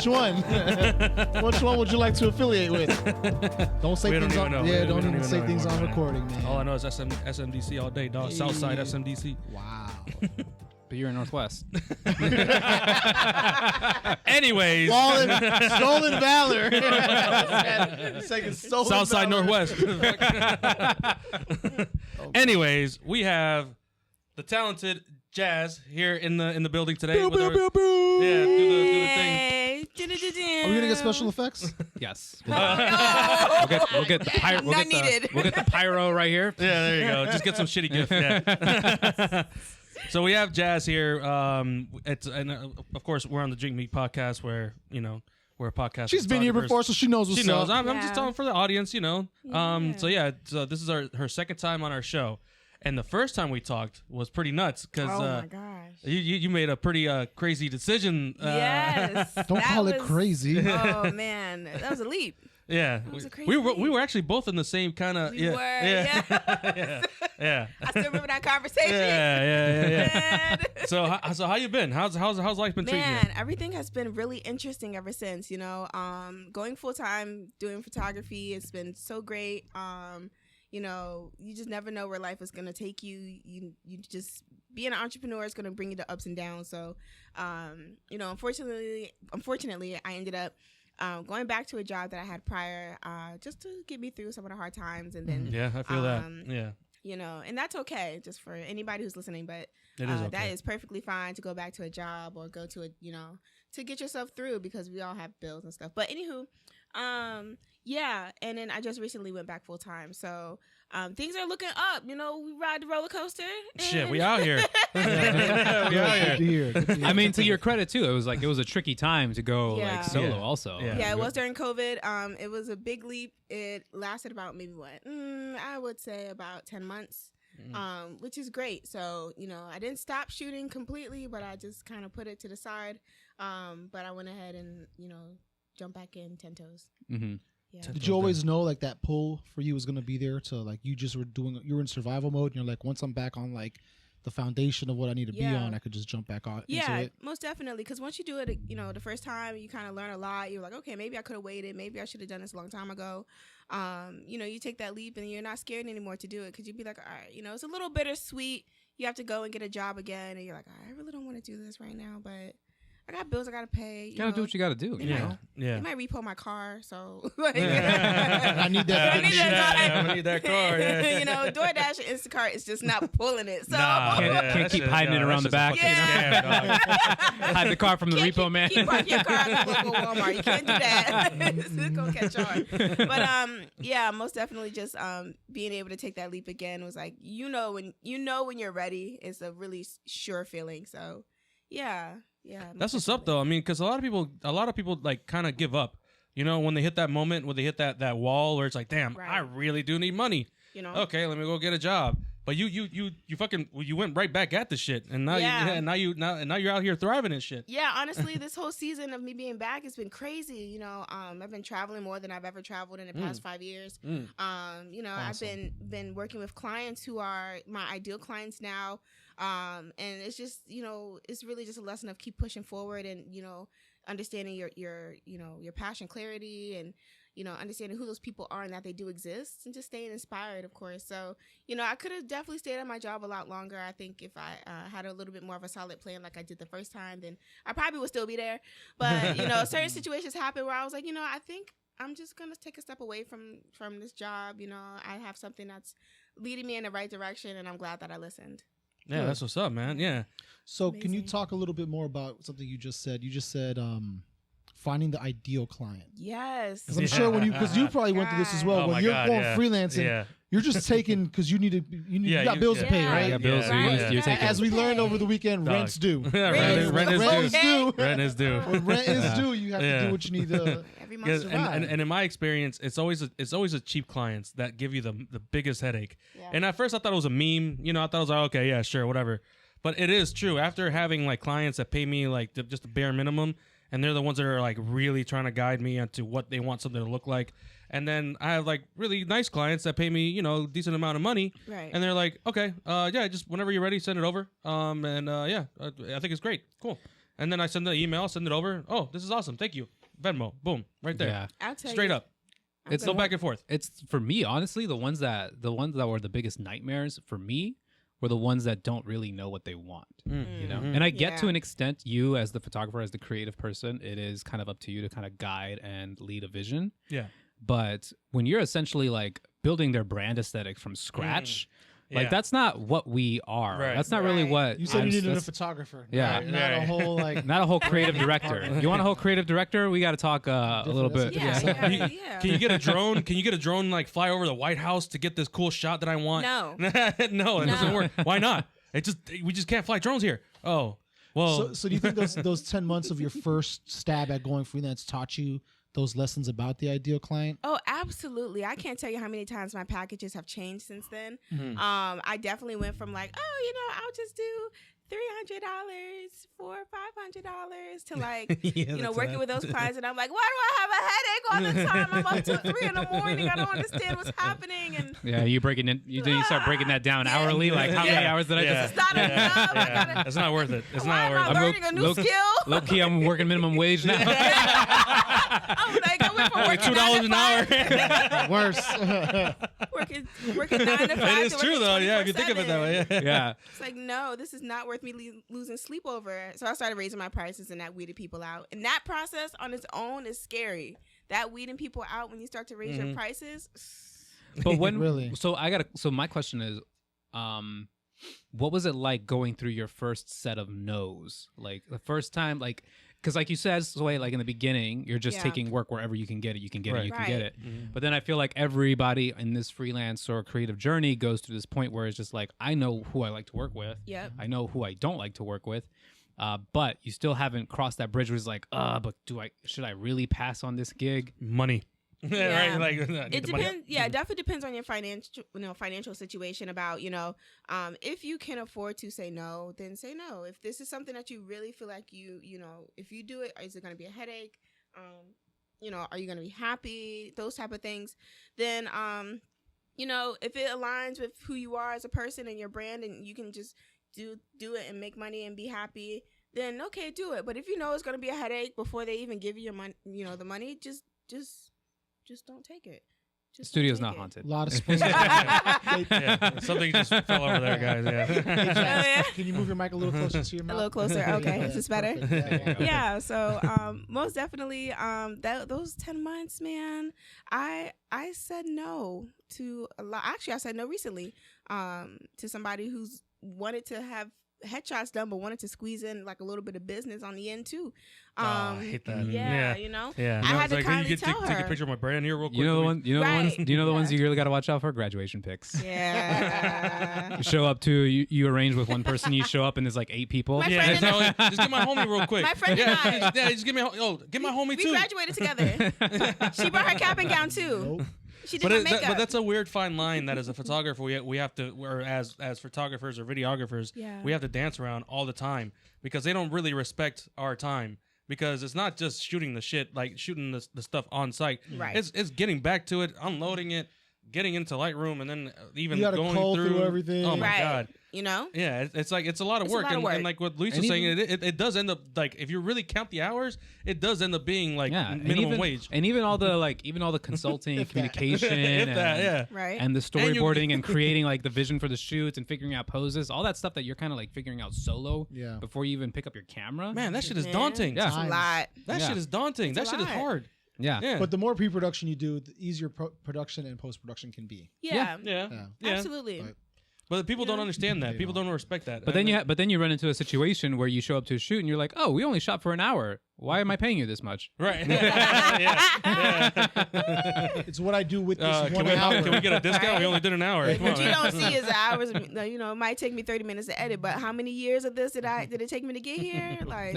Which one? Which one would you like to affiliate with? Don't say things on. Yeah, don't even say things on recording, man. All I know is SMDC all day, dog. Southside SMDC. Wow. But you're in Northwest. Anyways, stolen valor. Southside Northwest. Anyways, we have the talented Jazz here in the building today. Bow, bow, bow, bow. Yeah, do the thing. Are we gonna get special effects? Yes. Oh, no. We'll get the pyro. We'll get the pyro right here. Yeah, there you go. Just get some shitty gift. Yeah. So we have Jazz here. Of course we're on the DrinkMeet podcast where we're a podcast. She's been here before, so she knows what's up. She knows. I'm just telling for the audience, So this is her second time on our show, and the first time we talked was pretty nuts because my gosh, you made a pretty crazy decision. Yes, don't call it crazy. Oh man, that was a leap. Yeah, we were actually both in the same kind of. We were. Yeah. Yeah. I still remember that conversation. Yeah. So how you been? How's life been treating you? Man, everything has been really interesting ever since. Going full time doing photography. It's been so great. You just never know where life is gonna take you. You just being an entrepreneur is gonna bring you the ups and downs. So, unfortunately, I ended up. Going back to a job that I had prior, just to get me through some of the hard times, and then I feel that. Yeah, and that's okay, just for anybody who's listening. But it is okay. that is perfectly fine to go back to a job or go to a to get yourself through, because we all have bills and stuff. But anywho, and then I just recently went back full time, so things are looking up. We ride the roller coaster. Shit, we out here. We out here. I mean, to your credit too, it was a tricky time to go solo. Yeah. Also, yeah, it was during COVID. It was a big leap. It lasted about maybe I would say about 10 months. Which is great. So, I didn't stop shooting completely, but I just kind of put it to the side. But I went ahead and, jumped back in 10 toes. Mm-hmm. Yeah. Did you always know that pull for you was going to be there to you just you were in survival mode and you're like, once I'm back on the foundation of what I need to be on, I could just jump back on into it? Most definitely. Because once you do it, the first time, you kind of learn a lot. You're like, okay, maybe I could have waited. Maybe I should have done this a long time ago. You take that leap and you're not scared anymore to do it, because you'd be like, all right, it's a little bittersweet. You have to go and get a job again, and you're like, I really don't want to do this right now, but I got bills I gotta pay. You gotta do what you gotta do. You might repo my car, so I need that. I need that car. Yeah. DoorDash and Instacart is just not pulling it. So can't keep hiding it around the back. Hide the car from the repo man. Keep parking your car at the local Walmart. You can't do that. It's gonna catch on. But most definitely just being able to take that leap again was like, when you're ready, it's a really sure feeling. So yeah. That's what's up, though. I mean, because a lot of people kind of give up. When they hit that moment, when they hit that wall where it's like, damn, I really do need money. Okay, let me go get a job. But you went right back at the shit, and now now you're out here thriving and shit. Yeah, honestly, this whole season of me being back has been crazy. I've been traveling more than I've ever traveled in the past 5 years. Awesome. I've been working with clients who are my ideal clients now. And it's just, it's really just a lesson of keep pushing forward and, understanding your passion, clarity, and, understanding who those people are and that they do exist, and just staying inspired, of course. So, I could have definitely stayed at my job a lot longer. I think if I had a little bit more of a solid plan like I did the first time, then I probably would still be there. But, certain situations happen where I was like, I think I'm just going to take a step away from this job. I have something that's leading me in the right direction, and I'm glad that I listened. Yeah, that's what's up, man. Yeah. So Can you talk a little bit more about something you just said? You just said finding the ideal client. Yes. Because I'm sure because you probably went through this as well. When you're going freelancing, you're just taking because you got bills to pay, right? Yeah, bills. Right. You're taking. As we learned over the weekend, rent's due. Rent is due. Rent is due. When rent is due, you have to do what you need to. Every month survive. And in my experience, it's always a cheap clients that give you the biggest headache. Yeah. And at first, I thought it was a meme. I thought it was like, okay, yeah, sure, whatever. But it is true. After having clients that pay me just the bare minimum, and they're the ones that are really trying to guide me onto what they want something to look like. And then I have really nice clients that pay me, decent amount of money. Right. And they're like, okay, just whenever you're ready, send it over. I think it's great. Cool. And then I send the email, send it over. Oh, this is awesome. Thank you. Venmo, boom, right there. Yeah. I'll tell Straight you. up. It's no back and forth. It's for me, honestly, the ones that were the biggest nightmares for me were the ones that don't really know what they want. You know, and I get to an extent, you as the photographer, as the creative person, it is kind of up to you to kind of guide and lead a vision. Yeah. But when you're essentially like building their brand aesthetic from scratch. Like that's not what we are. Right. That's not really what you said. You needed a photographer. Yeah, right? Not a whole not a whole creative director. You want a whole creative director? We got to talk a little bit. Yeah. Can you get a drone? Can you get a drone like fly over the White House to get this cool shot that I want? No, no, it doesn't work. Why not? We just can't fly drones here. Oh, well. So do you think those 10 months of your first stab at going freelance taught you those lessons about the ideal client? Oh, absolutely. I can't tell you how many times my packages have changed since then. I definitely went from like, I'll just do $300 for $500 to like, working with those clients. And I'm like, why do I have a headache all the time? I'm up till 3 a.m. I don't understand what's happening. And yeah, you start breaking that down hourly. Like how many hours did I just? It's not enough. It's not worth it. It's not worth it. I'm learning a new skill. Low key, I'm working minimum wage now. I'm like, I went from working $2 an hour. Worse. working 9 to 5. It is true though. Yeah, if you think of it that way. Yeah. It's like, no, this is not worth me losing sleep over. So I started raising my prices, and that weeded people out. And that process on its own is scary. That weeding people out when you start to raise your prices. But when really? So my question is, what was it like going through your first set of no's? Like the first time, like, because like you said, Sway, like in the beginning, you're just taking work wherever you can get it. You can get it. You can get it. But then I feel like everybody in this freelance or creative journey goes through this point where it's just like, I know who I like to work with. Yep. I know who I don't like to work with. But you still haven't crossed that bridge where it's like, but should I really pass on this gig? Money. Yeah. Right. Like it depends. Yeah, it definitely depends on your financial situation. About if you can afford to say no, then say no. If this is something that you really feel like if you do it, is it going to be a headache? Are you going to be happy? Those type of things. Then if it aligns with who you are as a person and your brand, and you can just do it and make money and be happy, then okay, do it. But if you know it's going to be a headache before they even give you your money, the money, just don't take it. Studio's not haunted. A lot of space. Something just fell over there, guys. Yeah. Can you move your mic a little closer to your mouth? A little closer. Okay, is this better? Yeah. So most definitely, those 10 months, man, I said no to a lot. Actually, I said no recently to somebody who's wanted to have headshots done, but wanted to squeeze in like a little bit of business on the end too. I hate that. Yeah. Yeah. I had to like, kindly you tell her. Take a picture of my brand here real quick. You know the one. You know the ones. Do you know the ones you really got to watch out for? Graduation pics. Yeah. You show up to you arrange with one person. You show up and there's like 8 people. My Yeah. friend Just get my homie real quick. My friend and I. Yeah. Just get my homie too. We graduated together. She brought her cap and gown too. Nope. She did her makeup. But that's a weird fine line that as a photographer we have to, or as photographers or videographers, we have to dance around all the time because they don't really respect our time. Because it's not just shooting the shit, like shooting the stuff on site. Right. It's getting back to it, unloading it, getting into Lightroom, and then even you gotta going cull through everything. Oh my god. Yeah, it's a lot of work, and like what Luis was saying, it does end up like if you really count the hours, it does end up being like minimum wage, and even all the consulting, communication, and the storyboarding and creating like the vision for the shoots and figuring out poses, all that stuff that you're kind of like figuring out solo before you even pick up your camera. Man, that shit is daunting. That's a lot. That shit is daunting. That shit is hard. Yeah. But the more pre-production you do, the easier production and post-production can be. Yeah. Absolutely. But people don't understand that. People don't respect that. But then you run into a situation where you show up to a shoot and you're like, oh, we only shot for an hour. Why am I paying you this much? Right. It's what I do with this 1 hour. Can we get a discount? We only did an hour. What you don't see is the hours. It might take me 30 minutes to edit, but how many years of this did it take me to get here? Like,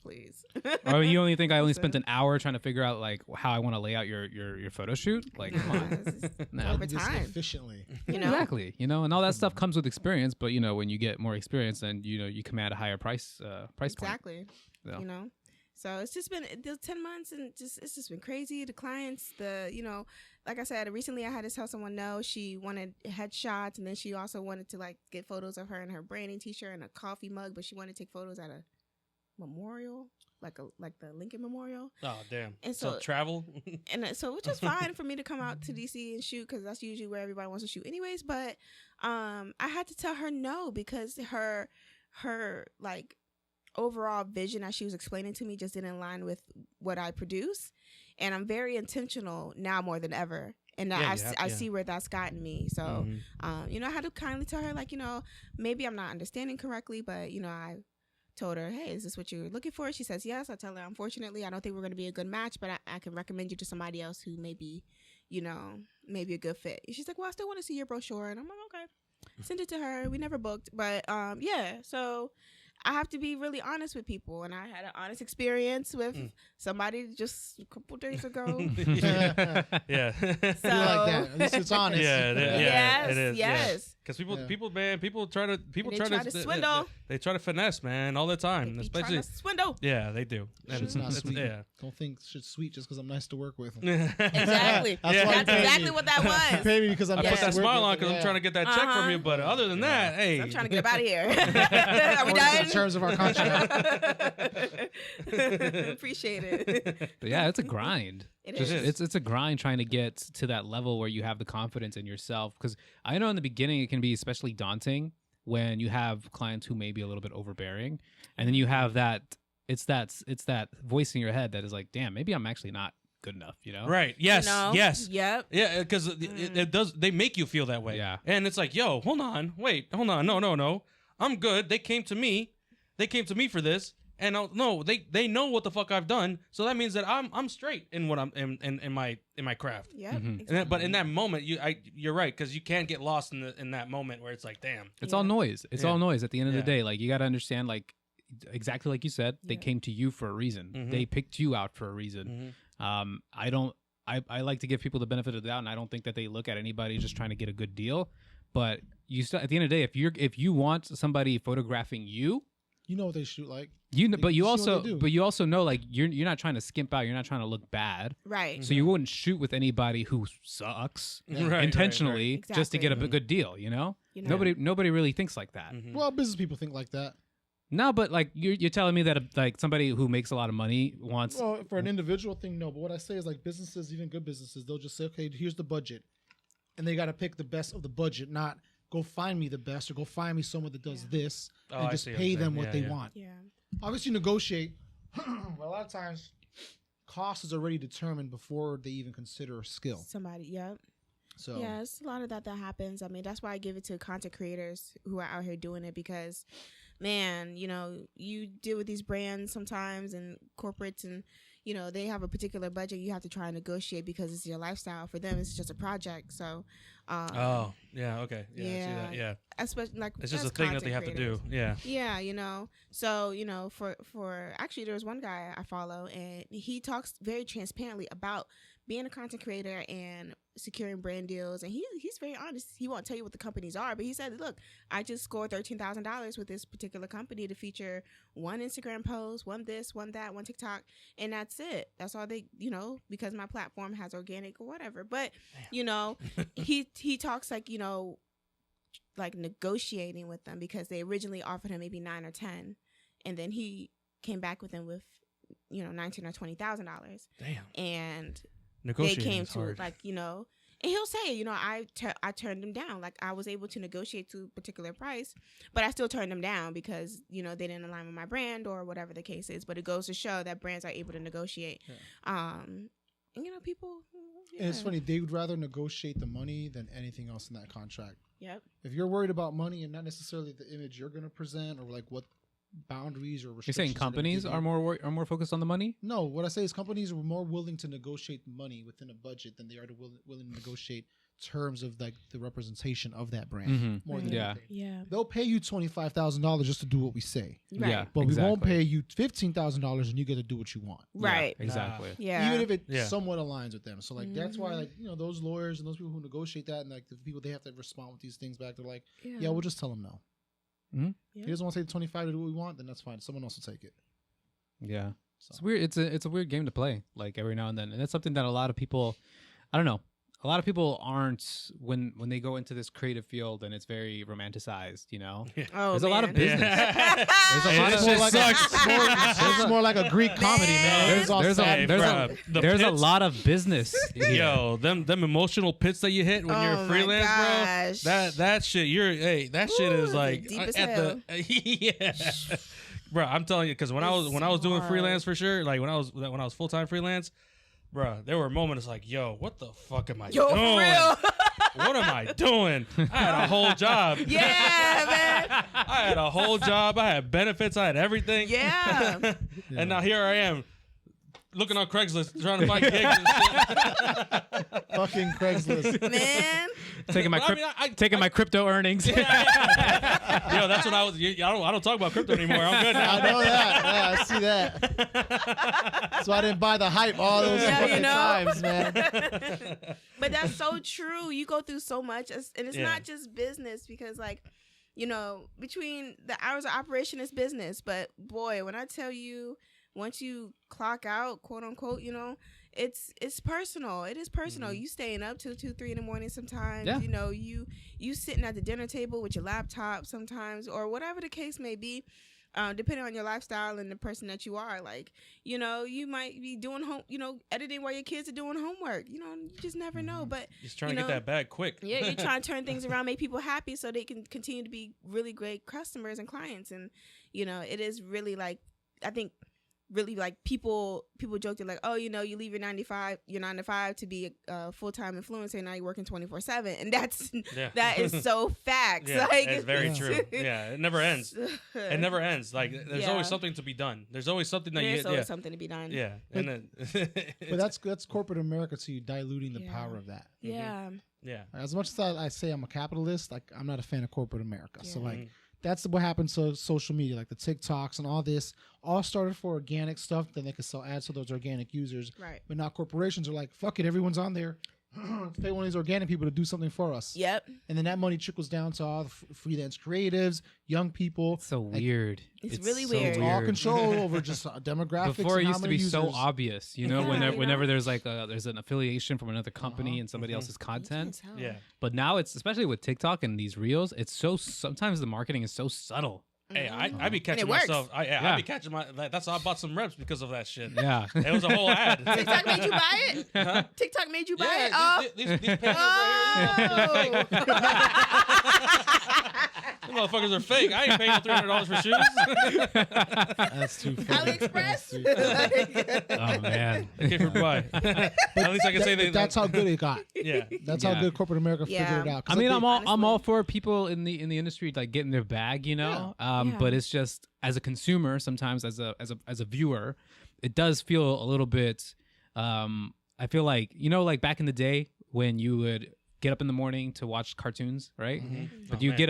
please. Or you only think I only spent an hour trying to figure out like how I want to lay out your photo shoot? Like, come on. Over time. Efficiently. Exactly. And all that stuff comes with experience, but when you get more experience, then you command a higher price point. Exactly. So it's just been 10 months, and it's just been crazy. The clients, like I said, recently I had to tell someone no. She wanted headshots, and then she also wanted to like get photos of her in her branding t-shirt and a coffee mug, but she wanted to take photos at a memorial, like the Lincoln Memorial. Oh damn! And so travel, so which is fine for me to come out to DC and shoot because that's usually where everybody wants to shoot, anyways. But I had to tell her no because her like overall vision as she was explaining to me just didn't align with what I produce, and I'm very intentional now more than ever. And I see where that's gotten me. So, you know, I had to kindly tell her, like, you know, maybe I'm not understanding correctly, but, you know, I told her, hey, is this what you're looking for? She says, yes. I tell her, unfortunately, I don't think we're going to be a good match, but I can recommend you to somebody else who may be, you know, maybe a good fit. And she's like, well, I still want to see your brochure. And I'm like, okay. Send it to her. We never booked. But, yeah, so I have to be really honest with people, and I had an honest experience with somebody just a couple days ago. Yeah, so you like that. At least it's honest. It is. Yes. Because people try to swindle. They try to finesse, man, all the time. They especially trying to swindle. Yeah, they do. And Shit's not sweet. Yeah. Don't think shit's sweet just because I'm nice to work with. Exactly. That's exactly what that was. Pay me because I'm I nice put that to work smile with. on because I'm trying to get that check from you. But other than that, hey, I'm trying to get up out of here. Are we done? In terms of our contract. Appreciate it. But yeah, it's a grind. It's a grind trying to get to that level where you have the confidence in yourself. Because I know in the beginning it can be especially daunting when you have clients who may be a little bit overbearing, and then you have that it's that voice in your head that is like, damn, maybe I'm actually not good enough, you know? Right. Yes. You know? Yes. Yep. Yeah, because it does. They make you feel that way. Yeah. And it's like, yo, hold on, no, I'm good. They came to me for this. And no, they know what the fuck I've done, so that means that I'm straight in what I'm in my craft. Yeah, exactly. But in that moment, you're right, because you can't get lost in that moment where it's like, damn, it's all noise. It's all noise. At the end of the day, like you got to understand, like exactly like you said, they came to you for a reason. They picked you out for a reason. I like to give people the benefit of the doubt, and I don't think that they look at anybody just trying to get a good deal. But you still, at the end of the day, if you want somebody photographing you. You know what they shoot like. But you also know, like you're not trying to skimp out. You're not trying to look bad, right? So you wouldn't shoot with anybody who sucks intentionally Exactly. just to get a good deal. You know? Nobody really thinks like that. Well, business people think like that. No, but like you're telling me that like somebody who makes a lot of money wants. Well, for an individual thing, no. But what I say is like businesses, even good businesses, they'll just say, okay, here's the budget, and they got to pick the best of the budget, not go find me the best or go find me someone that does this and just pay them what they want. Yeah. Obviously, negotiate. But a lot of times, cost is already determined before they even consider skill. Somebody, yep. So yeah, it's a lot of that happens. I mean, that's why I give it to content creators who are out here doing it because, man, you know, you deal with these brands sometimes and corporates and, you know, they have a particular budget you have to try and negotiate because it's your lifestyle. For them, it's just a project. So, oh, yeah, okay. Yeah, I see that. Yeah. Especially like it's just a thing that they have to do. Yeah. Yeah, you know. So, you know, for actually there was one guy I follow and he talks very transparently about being a content creator and securing brand deals, and he's very honest. He won't tell you what the companies are, but he said, look, I just scored $13,000 with this particular company to feature one Instagram post, one this, one that, one TikTok, and that's it. That's all they, you know, because my platform has organic or whatever. But, you know, he talks like, you know, like negotiating with them because they originally offered him maybe 9 or 10, and then he came back with them with, you know, $19,000 or $20,000. Damn. And they negotiating came is to hard. like, you know, and he'll say, you know, I turned them down. Like I was able to negotiate to a particular price, but I still turned them down because, you know, they didn't align with my brand or whatever the case is. But it goes to show that brands are able to negotiate. Yeah. And, you know, people. Yeah. And it's funny, they would rather negotiate the money than anything else in that contract. Yep. If you're worried about money and not necessarily the image you're going to present or like what boundaries or restrictions. You're saying companies are more focused on the money? No, what I say is companies are more willing to negotiate money within a budget than they are willing to negotiate terms of like the representation of that brand. More than anything. Yeah. They'll pay you $25,000 just to do what we say. Right. Yeah, but we won't pay you $15,000 and you get to do what you want. Right. Yeah, exactly. Yeah. Even if it somewhat aligns with them. So like that's why like, you know, those lawyers and those people who negotiate that and like the people they have to respond with these things back, they're like, yeah we'll just tell them no. Mm-hmm. If he doesn't want to take the 25 to do what we want, then that's fine. Someone else will take it. Yeah. So. It's weird. It's a weird game to play, like every now and then. And that's something that a lot of people, I don't know. a lot of people aren't when they go into this creative field and it's very romanticized, you know. Oh, there's a lot of business. There's a lot of it's more like a Greek comedy, man. There's a lot of business. Yo, them emotional pits that you hit when you're freelance, bro. That shit, that shit is like deep as hell. Yeah. Bro, I'm telling you, because when I was doing freelance for sure, like when I was full-time freelance, bro, there were moments like, yo, what the fuck am I doing? For real. What am I doing? I had a whole job. Yeah, man. I had a whole job. I had benefits. I had everything. Yeah. And now here I am, looking on Craigslist, trying to find gigs and shit. Fucking Craigslist. Man. Taking my crypto earnings. Yo, that's what I was. I don't talk about crypto anymore. I'm good now. I know that. Yeah, I see that. So I didn't buy the hype all those fucking times, man. But that's so true. You go through so much, and it's not just business because, like, you know, between the hours of operation is business. But boy, when I tell you, once you clock out, quote unquote, you know, it's personal. It is personal. Mm-hmm. You staying up till 2, 3 in the morning sometimes. Yeah. You know, you sitting at the dinner table with your laptop sometimes, or whatever the case may be, depending on your lifestyle and the person that you are. Like, you know, you might be doing editing while your kids are doing homework. You know, you just never know. But just trying to get that bag quick. Yeah, you're trying to turn things around, make people happy so they can continue to be really great customers and clients. And, you know, it is really like, I think, really like people joke like, oh, you know, you leave your 9 to 5 to be a full-time influencer, and now you're working 24/7, and that is so facts. Yeah, like, it's very true. Yeah, it never ends. It never ends. Like, there's always something to be done. There's always something that there's always something to be done. Yeah, and then but that's corporate America, so you diluting the power of that. Yeah. Mm-hmm. Yeah. As much as I say I'm a capitalist, like, I'm not a fan of corporate America. Yeah. So like. That's what happened to social media, like the TikToks and all this, all started for organic stuff. Then they could sell ads to those organic users. Right. But now corporations are like, fuck it, everyone's on there. Pay one of these organic people to do something for us. Yep. And then that money trickles down to all the freelance creatives, young people. It's so weird. It's really weird. It's all control over just demographics. Before it used to be users. so obvious, you know, whenever there's like there's an affiliation from another company and somebody else's content. Yeah. But now it's, especially with TikTok and these reels, it's so, sometimes the marketing is so subtle. Hey, I be catching myself. I be catching that's why I bought some reps because of that shit. Yeah. It was a whole ad. TikTok made you buy it? Huh? TikTok made you buy it? Oh. These pants right here. These motherfuckers are fake. I ain't paying $300 for shoes. That's too funny. AliExpress? Oh, man. Okay, for buy. At least I can say that's how good it got. Yeah. That's how good corporate America figured it out. I mean, I'm all for people in the industry like getting their bag, you know. But it's just, as a consumer, sometimes as a viewer, it does feel a little bit. I feel like, you know, like back in the day when you would get up in the morning to watch cartoons, right? Mm-hmm. But you'd get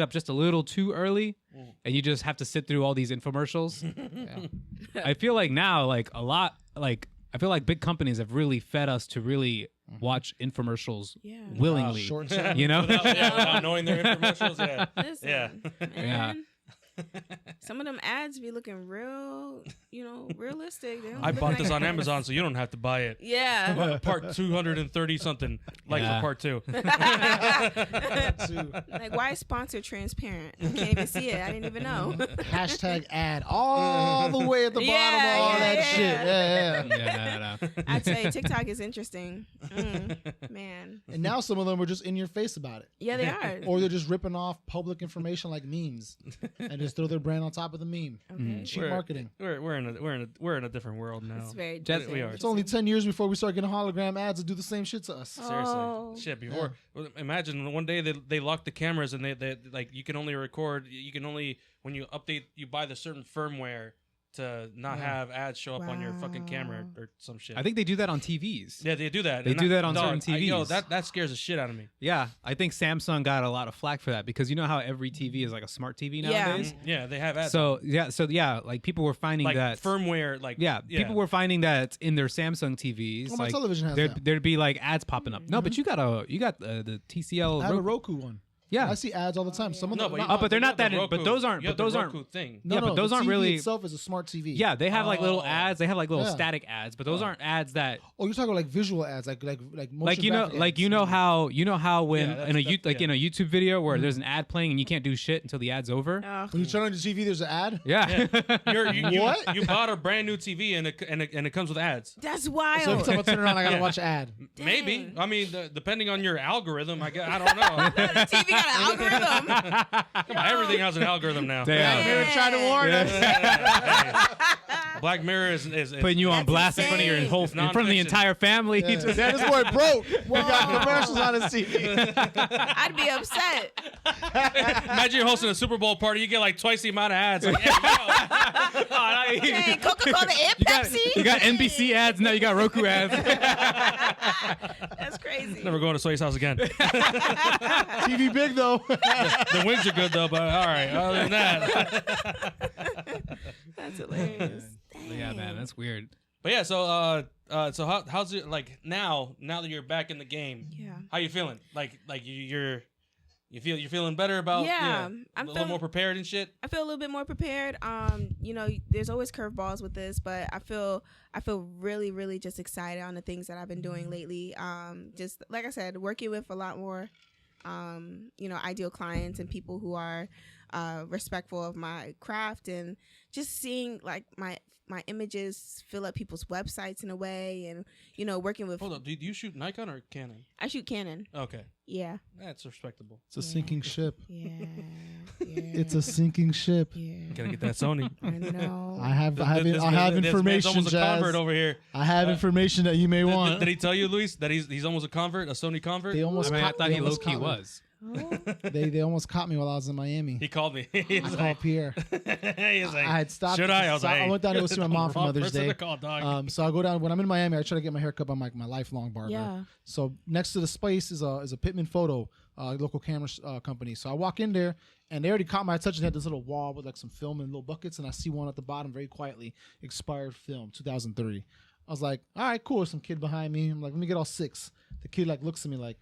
up just a little too early, and you just have to sit through all these infomercials. I feel like now, like a lot, like I feel like big companies have really fed us to really watch infomercials willingly, you know, without knowing their infomercials. Yeah, listen, man. Some of them ads be looking real, you know, realistic. I bought this on Amazon, so you don't have to buy it. Yeah. Part 230 something, like for part 2. Like, why is sponsor transparent? I can't even see it. I didn't even know. Hashtag ad all the way at the bottom of all that shit. Yeah. I tell you, TikTok is interesting. Man. And now some of them are just in your face about it. Yeah, they are. Or they're just ripping off public information like memes and just throw their brand on top of the meme. Okay. Cheap marketing. We're in a different world now. It's very different. We are. It's only 10 years before we start getting hologram ads that do the same shit to us. Seriously. Shit, before. Yeah. Imagine one day they lock the cameras and they like, you can only record, when you update, you buy the certain firmware to not have ads show up on your fucking camera or some shit. I think they do that on TVs. Yeah, they do that. They do that on certain TVs. That scares the shit out of me. Yeah, I think Samsung got a lot of flack for that because you know how every TV is like a smart TV nowadays? Yeah, they have ads. So like people were finding like that firmware, people were finding that in their Samsung TVs. Well, my television has that. There'd be like ads popping up. No, but you got the TCL. I have a Roku one. Yeah, I see ads all the time. Some of them, but they're not that. But those aren't. But those aren't. Thing. No, but those aren't TV really. Itself is a smart TV. Yeah, they have like little ads. They have like little static ads, but those aren't ads that. Oh, you're talking about like visual ads, like like you know, like you know how when in a in a YouTube video where there's an ad playing and you can't do shit until the ad's over. When you turn on the TV, there's an ad. Yeah. What? You bought a brand new TV and it comes with ads. That's wild. So every time I turn around, I gotta watch an ad. Maybe. I mean, depending on your algorithm, I don't know. The TV got an algorithm. Everything has an algorithm now. Black Mirror trying to warn us. Black Mirror is putting you on blast in front of your whole, in front of the entire family. Yeah. That is where it broke. We got commercials on his TV. I'd be upset. Imagine you're hosting a Super Bowl party, you get like twice the amount of ads. Like, Dang, Coca-Cola and Pepsi. You got NBC ads, now you got Roku ads. That's crazy. Never going to Sway's house again. TV big though. The wings are good though, but all right. Other than that, that's hilarious. Yeah, man, that's weird. But yeah, so how's it like now that you're back in the game? Yeah. How you feeling? Like you're feeling better about I'm a little more prepared and shit? I feel a little bit more prepared. There's always curveballs with this, but I feel really, really just excited on the things that I've been doing lately. Just like I said, working with a lot more ideal clients and people who are respectful of my craft, and just seeing like my images fill up people's websites in a way, and working with. Hold on, do you shoot Nikon or Canon? I shoot Canon. Okay. Yeah. That's respectable. It's a sinking ship. Yeah. It's a sinking ship. Yeah. Gotta get that Sony. I know. I have information, This man's almost a Jazz. convert over here. I have information that you may want. Did he tell you, Luis, that he's almost a convert, a Sony convert? They almost. I thought he low key was. They almost caught me while I was in Miami. He called me. I called Pierre. He's like, I had stopped. Should I? I was like, I went down to go see my mom for Mother's Day. Call, dog. So I go down when I'm in Miami. I try to get my hair cut by my lifelong barber. Yeah. So next to the space is a Pittman Photo, local camera company. So I walk in there, and they already caught my attention. They had this little wall with like some film and little buckets, and I see one at the bottom very quietly, expired film, 2003. I was like, all right, cool. Some kid behind me. I'm like, let me get all 6. The kid like looks at me like,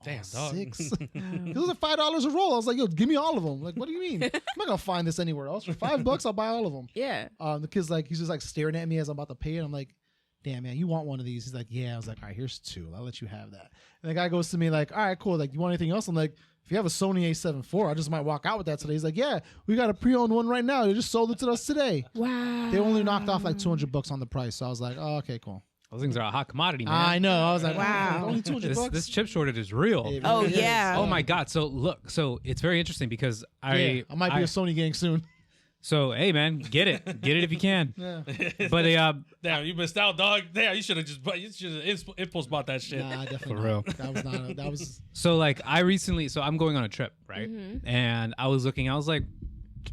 damn, dog. 6. Those are $5 a roll. I was like, yo, give me all of them. Like, what do you mean? I'm not gonna find this anywhere else. For $5, I'll buy all of them. Yeah. The kid's like, he's just like staring at me as I'm about to pay it. I'm like, damn, man, you want one of these? He's like, yeah. I was like, all right, here's 2. I'll let you have that. And the guy goes to me like, all right, cool. Like, you want anything else? I'm like, if you have a Sony A7 IV, I just might walk out with that today. He's like, yeah, we got a pre-owned one right now. They just sold it to us today. Wow. They only knocked off like $200 on the price. So I was like, oh, okay, cool. Those things are a hot commodity, man. I know. I was like, wow. Only $200. This chip shortage is real. Oh yeah. Oh my God. So look, it's very interesting because I might be a Sony gang soon. So hey man, get it if you can. Yeah. But damn, you missed out, dog. Damn, you should have impulse bought that shit. Nah, definitely For real. That was. So like I'm going on a trip, right? Mm-hmm. And I was like,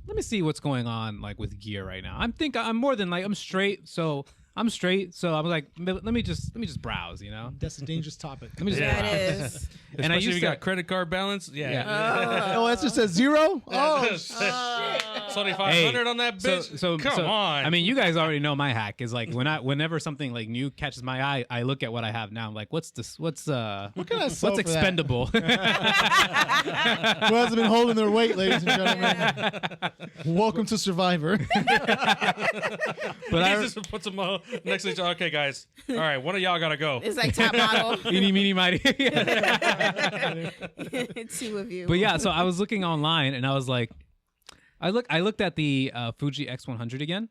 let me see what's going on like with gear right now. I'm more than like I'm straight. So I was like, let me just browse, That's a dangerous topic. Let me just Yeah, browse. it is. And I used if to you got credit card balance. Yeah. Oh, that just says 0? Oh, shit. 2,500 on that bitch. So come on. I mean, you guys already know my hack is like whenever something like new catches my eye, I look at what I have now. I'm like, what's this? What can I sell what's for expendable? Who hasn't been holding their weight, ladies and gentlemen? Welcome to Survivor. But he just puts them next to each other. Okay, guys. All right, one of y'all gotta go. It's like top model. Eeny, meeny, miny. 2 of you. But yeah, so I was looking online and I was like, I looked at the Fuji X100 again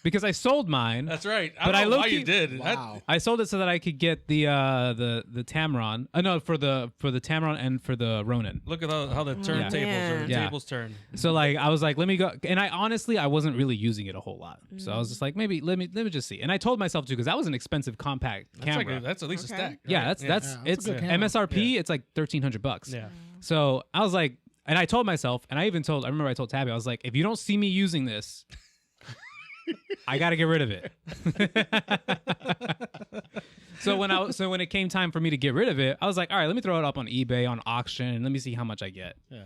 because I sold mine. That's right. I don't know why you did. Wow. I sold it so that I could get the Tamron. No, for the Tamron and for the Ronin. Look at how the tables turn. So like I was like, let me go, and I wasn't really using it a whole lot. So I was just like, maybe let me just see. And I told myself to because that was an expensive compact camera. That's at least a stack. Right? Yeah, that's it's a good camera. MSRP. It's like $1,300. Yeah. So I was like, and I told myself, and I remember I told Tabby, I was like, if you don't see me using this, I got to get rid of it. So when it came time for me to get rid of it, I was like, all right, let me throw it up on eBay on auction and let me see how much I get. Yeah.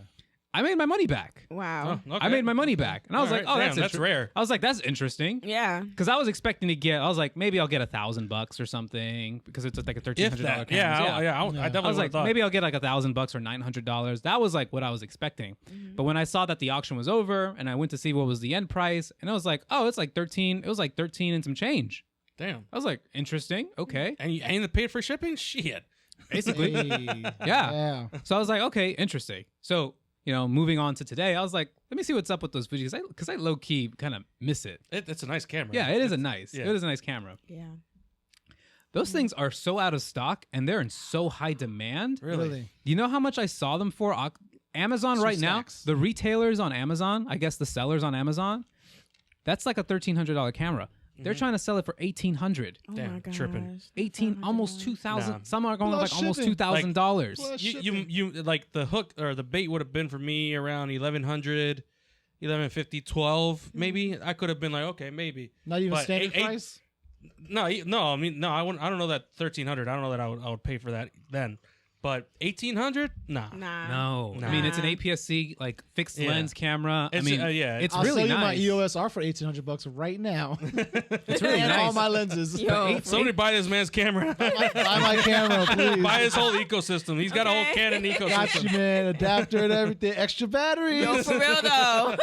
I made my money back. Wow. Oh, okay. I made my money back. And I was like, oh, that's rare. I was like, that's interesting. Yeah. Because I was expecting to get, I was like, maybe I'll get $1,000 or something because it's like a $1,300 camera. I definitely was like, thought. maybe I'll get like $1,000 or $900. That was like what I was expecting. Mm-hmm. But when I saw that the auction was over and I went to see what was the end price, and I was like, oh, it's like 13. It was like 13 and some change. Damn. I was like, interesting. Okay. And you ain't paid for shipping? Shit. Basically. Hey. Yeah. So I was like, okay, interesting. So, moving on to today, I was like, let me see what's up with those Fuji because I low key kind of miss it. It's a nice camera. Yeah, it is a nice camera. Yeah. Those things are so out of stock and they're in so high demand. Really? You know how much I saw them for? Amazon right stacks. now, the retailers on Amazon, I guess the sellers on Amazon, that's like a $1,300 camera. They're trying to sell it for $1,800. Oh Damn, my gosh. tripping. 18, almost 2,000. Nah. Some are going Plus like almost shipping. $2,000. Plus You like the hook or the bait would have been for me around 1,100, 1,150, 12 maybe. I could have been like, okay, maybe. Not even But standard price. No. I mean, no. I don't know that 1,300. I don't know that I would pay for that then. But 1,800, nah. No. Nah. I mean, it's an APS-C like fixed lens camera. It's, I mean, yeah, it's I'll really sell you nice. my EOS R for $1,800 right now. It's really and nice. all my lenses. Yo. Somebody buy this man's camera. Buy my camera, please. Buy his whole ecosystem. He's got a whole Canon Got ecosystem. you, man. Adapter and everything. Extra batteries. Yo, for real though.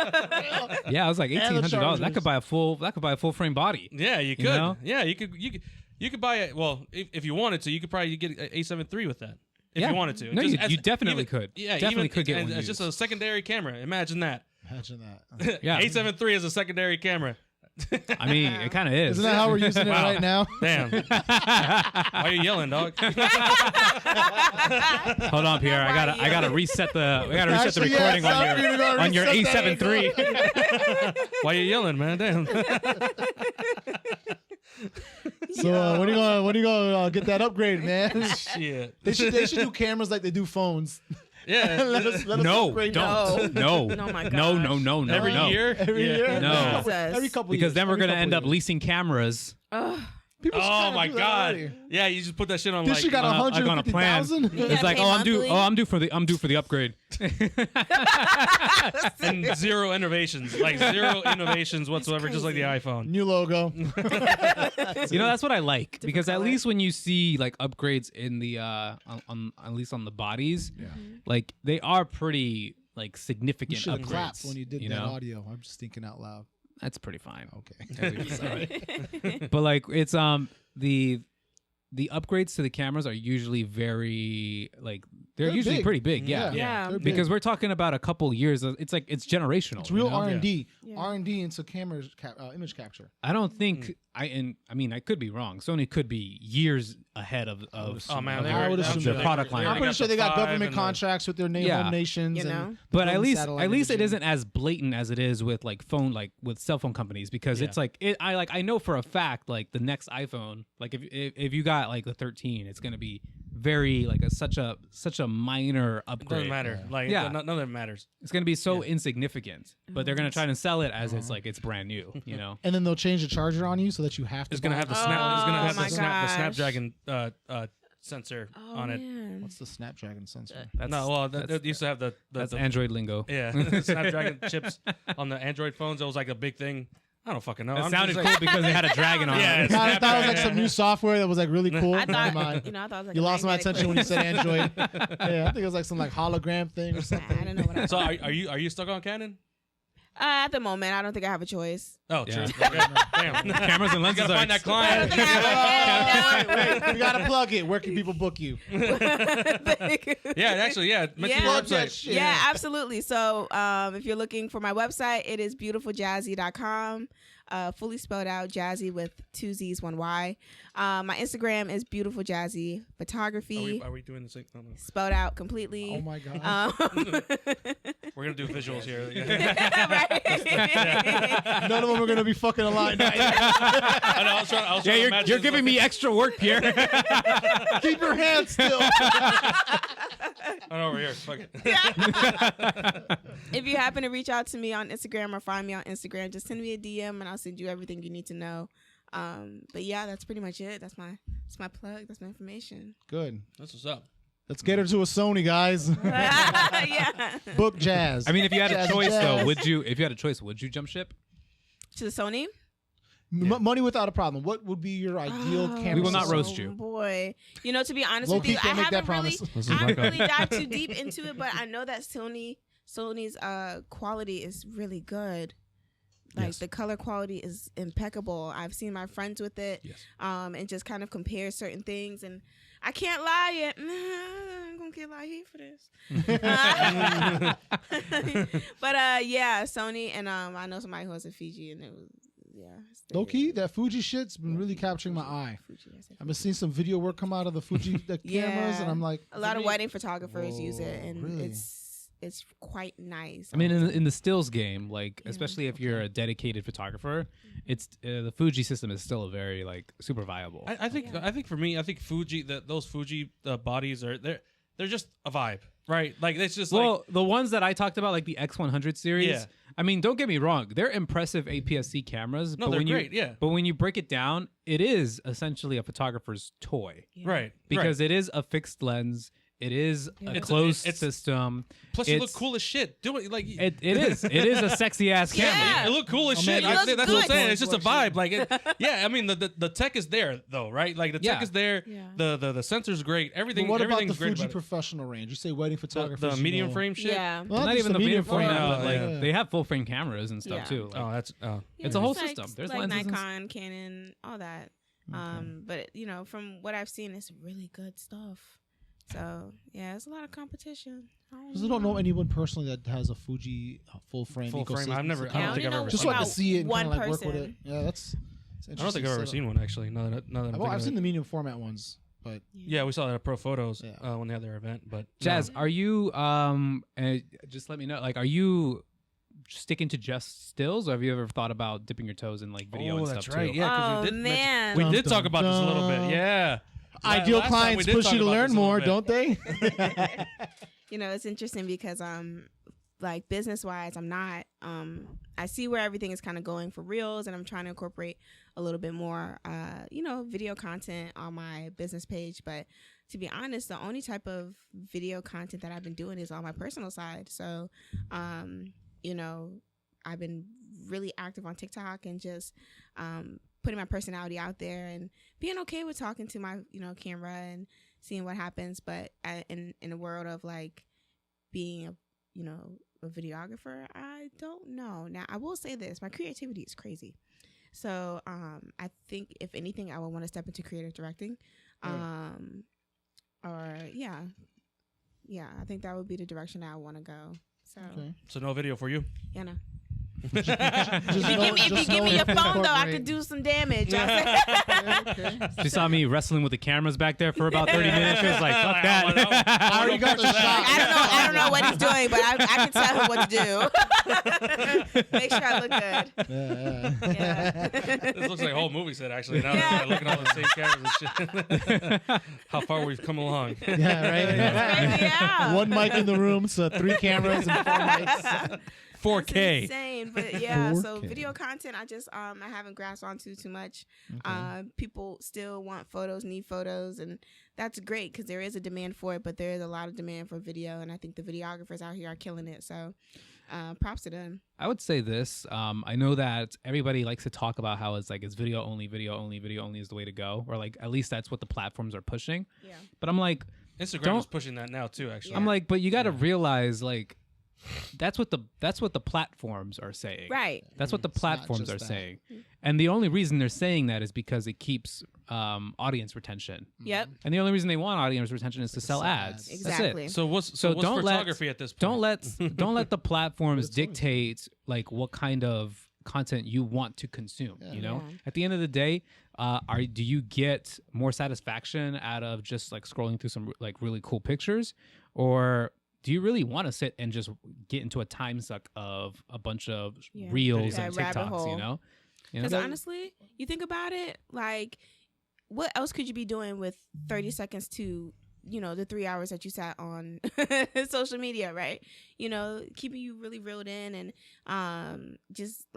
Yeah, I was like And the $1,800. That chargers. could buy a full frame body. Yeah, you could. know? Yeah, you could buy it. Well, if you wanted to, you could probably get an A7 III with that. If you wanted to. No, Just you definitely could. Yeah, Definitely could get and one it's just a used. secondary camera. Imagine that. Imagine that. Yeah. A7 III is a secondary camera. I mean, it kind of is. Isn't that how we're using it Wow. right now? Damn. Why are you yelling, dog? Hold on, Pierre. I gotta reset the Actually, recording yeah, on your reset that. A7 III. Why are you yelling, man? Damn. So when are you gonna get that upgrade, man? Shit. They should do cameras like they do phones. Yeah. let us No, upgrade don't. No. Oh my No, gosh. no, no, no. Every no. year? every Yeah. year. No. Every couple Because years. then we're Every gonna couple end up years. leasing cameras. Ugh. People should Oh kinda my do that God. already. Yeah, you just put that shit on This like shit got on a plan. 150,000. Yeah. It's like, pay monthly? I'm due for the upgrade. and zero innovations. Like zero innovations whatsoever, just like the iPhone. New logo. That's what I like because at color. least when you see like upgrades in the on at least on the bodies, like they are pretty like You significant should have upgrades. clapped when you did that know? audio. I'm just thinking out loud. That's pretty fine. Okay. But like it's the upgrades to the cameras are usually very like they're usually big. pretty big. Yeah. Yeah. They're big. Because we're talking about a couple years. It's like it's generational. it's real you know? R&D. Yeah. R&D into cameras, image capture. I don't think I mean I could be wrong. Sony could be years ahead of Oh man, I would assume their that. product line. I'm pretty sure they got the government 5 contracts with their Yeah. home nations. You know? and But at building least satellite it imaging. isn't as blatant as it is with like with cell phone companies because it's like I know for a fact like the next iPhone like if you got like the 13 it's gonna be very like such a minor upgrade. Doesn't matter. Like none of it matters. It's gonna be so insignificant, but they're gonna try to sell it as it's like it's brand new. You know. And then they'll change the charger on you so that you have to. It's gonna buy have the it. snap. It's gonna Oh have my the gosh. Snapdragon sensor Oh, on it. man. What's the Snapdragon sensor? No, well, they used to have the That's Android lingo. yeah the Snapdragon chips on the Android phones. It was like a big thing. I don't fucking know. It I'm sounded just cool like, because they had a dragon on Yeah, it. it's- I thought it was like some new software that was like really cool. I Never thought, mind. I thought it was like You a lost my magnetic attention when you said flip. Android. Yeah, I think it was like some like hologram thing or I something. don't know what I So are you stuck on Canon? At the moment, I don't think I have a choice. Oh, Yeah. true. Okay. Damn. Cameras and You lenses gotta are find that client. Wait, we gotta plug it. Where can people book you? Yeah, actually, yeah. Mention your Yeah. website. Yeah, absolutely. So if you're looking for my website, it is beautifuljazzy.com. Fully spelled out, Jazzy with 2 Z's, 1 Y. My Instagram is Beautiful Jazzy Photography. Are we doing this? No. Spelled out completely. Oh my god. We're gonna do visuals here. Right. None of them are gonna be fucking aligned. I know, I was trying to imagine you're this giving me extra work, Pierre. Keep your hands still. Oh, over here. Fuck it. If you happen to reach out to me on Instagram or find me on Instagram, just send me a DM and I'll send you everything you need to know. But yeah, that's pretty much it. That's my plug. That's my information. Good. That's what's up. Let's get her to a Sony, guys. Yeah. Book Jazz. I mean, if you had a choice, though, would you jump ship? To the Sony? Money without a problem. What would be your ideal camera? We will not roast you. Boy. You know, to be honest with you, I haven't really dived too deep into it, but I know that Sony's quality is really good. Like the color quality is impeccable. I've seen my friends with it, and just kind of compare certain things. And I can't lie yet. I'm gonna get a lot of heat for this. But yeah, Sony, and I know somebody who has a Fuji, and it was low key. That Fuji shit's been really capturing my eye. I've been seeing some video work come out of the Fuji cameras, and I'm like, a lot of wedding photographers use it, and really? It's quite nice. I mean, in the stills game, like especially if you're a dedicated photographer, it's the Fuji system is still a very like super viable. I think for me, I think Fuji those Fuji bodies are they're just a vibe, right? Like it's just the ones that I talked about, like the X100 series. Yeah. I mean, don't get me wrong, they're impressive APS-C cameras. No, they're great. Yeah, but when you break it down, it is essentially a photographer's toy, right? Because it is a fixed lens. It is a closed system. Plus, you look cool as shit. Do it like it is. It is a sexy ass camera. Yeah. It look cool as shit. That's what I'm saying. It's just a vibe. Like, I mean, the tech is there though, right? Like the tech is there. Yeah. The sensor's great. Everything. But what about the Fuji professional range? You say wedding photography. The medium frame shit. Yeah. Well, not even the medium frame. They have full frame cameras and stuff too. Like, it's a whole system. There's like lenses Nikon, Canon, all that. But you know, from what I've seen, it's really good stuff. So yeah, it's a lot of competition. Because I don't know anyone personally that has a Fuji full frame. I've never. I don't think I've ever. Just like to see it and kind of like work with it. Yeah, that's. I don't think I've ever seen one actually. I've seen the medium format ones, but yeah, we saw that at Pro Photos when they had their event. But Jazz, are you just let me know, like, are you sticking to just stills, or have you ever thought about dipping your toes in like video and stuff right. too? Yeah, we did talk about this a little bit. Yeah. Ideal clients push you to learn more, don't they? You know, it's interesting because like business wise, I'm not. I see where everything is kind of going for reels, and I'm trying to incorporate a little bit more, video content on my business page. But to be honest, the only type of video content that I've been doing is on my personal side. So, I've been really active on TikTok and just putting my personality out there and being okay with talking to my, camera and seeing what happens. But in the world of like being a videographer, I don't know. Now, I will say this, my creativity is crazy. So I think if anything, I would want to step into creative directing. I think that would be the direction I want to go. So no video for you? Yeah, no. If you give me your phone, though, I could do some damage. She saw me wrestling with the cameras back there for about 30 minutes. She was like, fuck that. I already got the shot. I don't know what he's doing, but I can tell him what to do. Make sure I look good. Yeah. This looks like a whole movie set, actually. Now that I'm looking at all the same cameras and shit. How far we've come along. Yeah, right? Yeah. One mic in the room, so 3 cameras and 4 mics. 4K. That's insane, but yeah. 4K. So video content, I just I haven't grasped onto too much. Okay. People still want photos, need photos, and that's great because there is a demand for it. But there is a lot of demand for video, and I think the videographers out here are killing it. So, props to them. I would say this. I know that everybody likes to talk about how it's video only is the way to go, or like at least that's what the platforms are pushing. Yeah. But I'm like, Instagram is pushing that now too. Actually, I'm like, but you got to realize like. That's what the platforms are saying. Right. That's what the platforms are saying. And the only reason they're saying that is because it keeps audience retention. Yep. And the only reason they want audience retention is to sell ads. Exactly. That's it. So what's photography at this point? Don't let the platforms dictate like what kind of content you want to consume. Yeah. At the end of the day, do you get more satisfaction out of just like scrolling through some like really cool pictures, or do you really want to sit and just get into a time suck of a bunch of reels and TikToks, Because honestly, you think about it, like, what else could you be doing with 30 seconds to, the 3 hours that you sat on social media, right? Keeping you really reeled in and just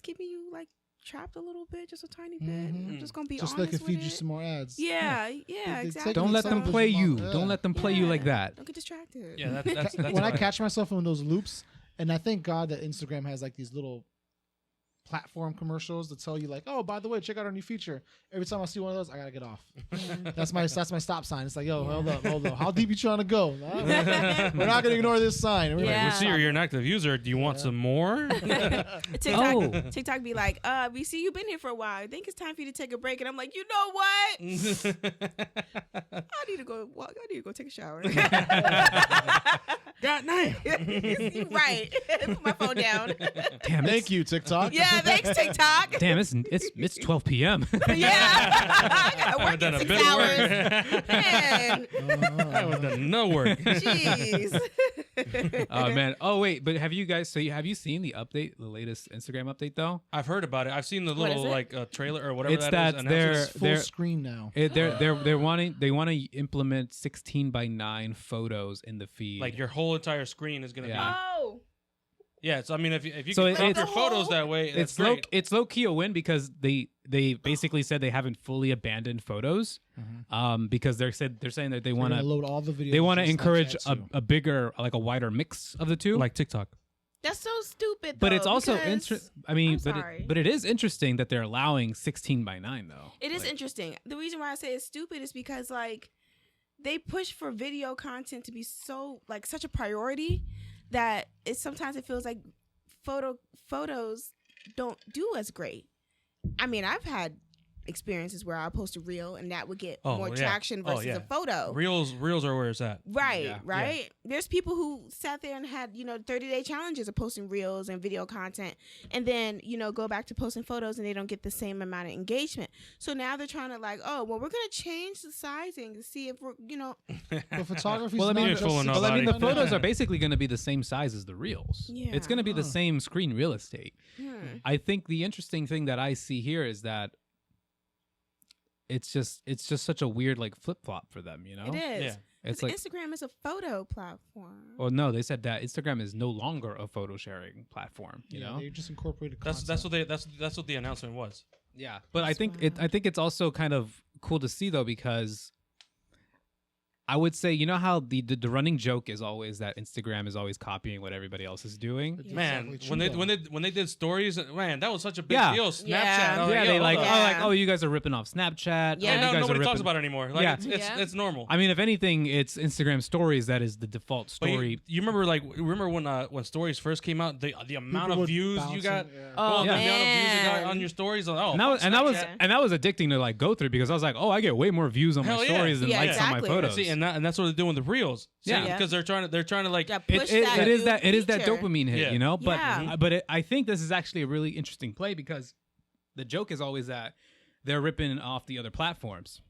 keeping you, like, trapped a little bit, just a tiny bit. I'm just gonna be just honest so they can feed with you it. some more ads. Yeah, exactly. Don't let them play you. Don't let them play you like that. Don't get distracted. Yeah, that's when I catch myself in those loops, and I thank God that Instagram has like these little platform commercials that tell you like, oh, by the way, check out our new feature. Every time I see one of those, I gotta get off. That's my stop sign. It's like, yo, hold up. How deep you trying to go? We're not gonna ignore this sign. We're we see you're an active user. Do you want some more? TikTok be like, we see you've been here for a while. I think it's time for you to take a break. And I'm like, you know what? I need to go walk. I need to go take a shower. God damn. Right. Put my phone down. Damn. Thank you, TikTok. Yeah, thanks, TikTok. Damn, it's 12 p.m. Yeah. I gotta work done in a 6 bit of hours. work. Man. I haven't done no work. Jeez. Oh man. Oh wait, but have you guys? Have you seen the latest Instagram update though? I've heard about it. I've seen the little like trailer or whatever it's that is. They're full screen now. They want to implement 16:9 photos in the feed. Like your whole entire screen is gonna be. Oh. Yeah, so I mean, if you so can crop your photos that way, it's low key a win because they basically said they haven't fully abandoned photos, because they're saying that they want to load all the videos. They want to encourage a bigger, like a wider mix of the two, like TikTok. That's so stupid. But it's also but it is interesting that they're allowing 16:9 though. It is interesting. The reason why I say it's stupid is because like they push for video content to be so like such a priority that sometimes it feels like photos don't do as great. I mean, I've had experiences where I'll post a reel and that would get more traction versus a photo. Reels are where it's at. Right. There's people who sat there and had 30-day challenges of posting reels and video content, and then go back to posting photos and they don't get the same amount of engagement. So now they're trying to like, oh well, we're gonna change the sizing to see if we're the photography. The photos are basically going to be the same size as the reels. Yeah. It's going to be the same screen real estate. I think the interesting thing that I see here is that it's just such a weird like flip flop for them, It is. Yeah. It's like Instagram is a photo platform. Well, no, they said that Instagram is no longer a photo sharing platform. You know, they just incorporated. That's what the announcement was. Yeah, but I think it's also kind of cool to see though, because I would say, how the running joke is always that Instagram is always copying what everybody else is doing. Man, exactly when they did stories, man, that was such a big deal. Snapchat, you guys are ripping off Snapchat. Yeah, nobody talks about it anymore. Like, it's normal. I mean, if anything, it's Instagram stories that is the default story. You remember when stories first came out, the amount of views you got, the amount of views you got on your stories. And that was addicting to like go through, because I was like, oh, I get way more views on my stories than likes on my photos. See, and that's what they're doing with the reels. Because they're trying to like push it is that dopamine hit, Yeah. But I think this is actually a really interesting play, because the joke is always that they're ripping off the other platforms.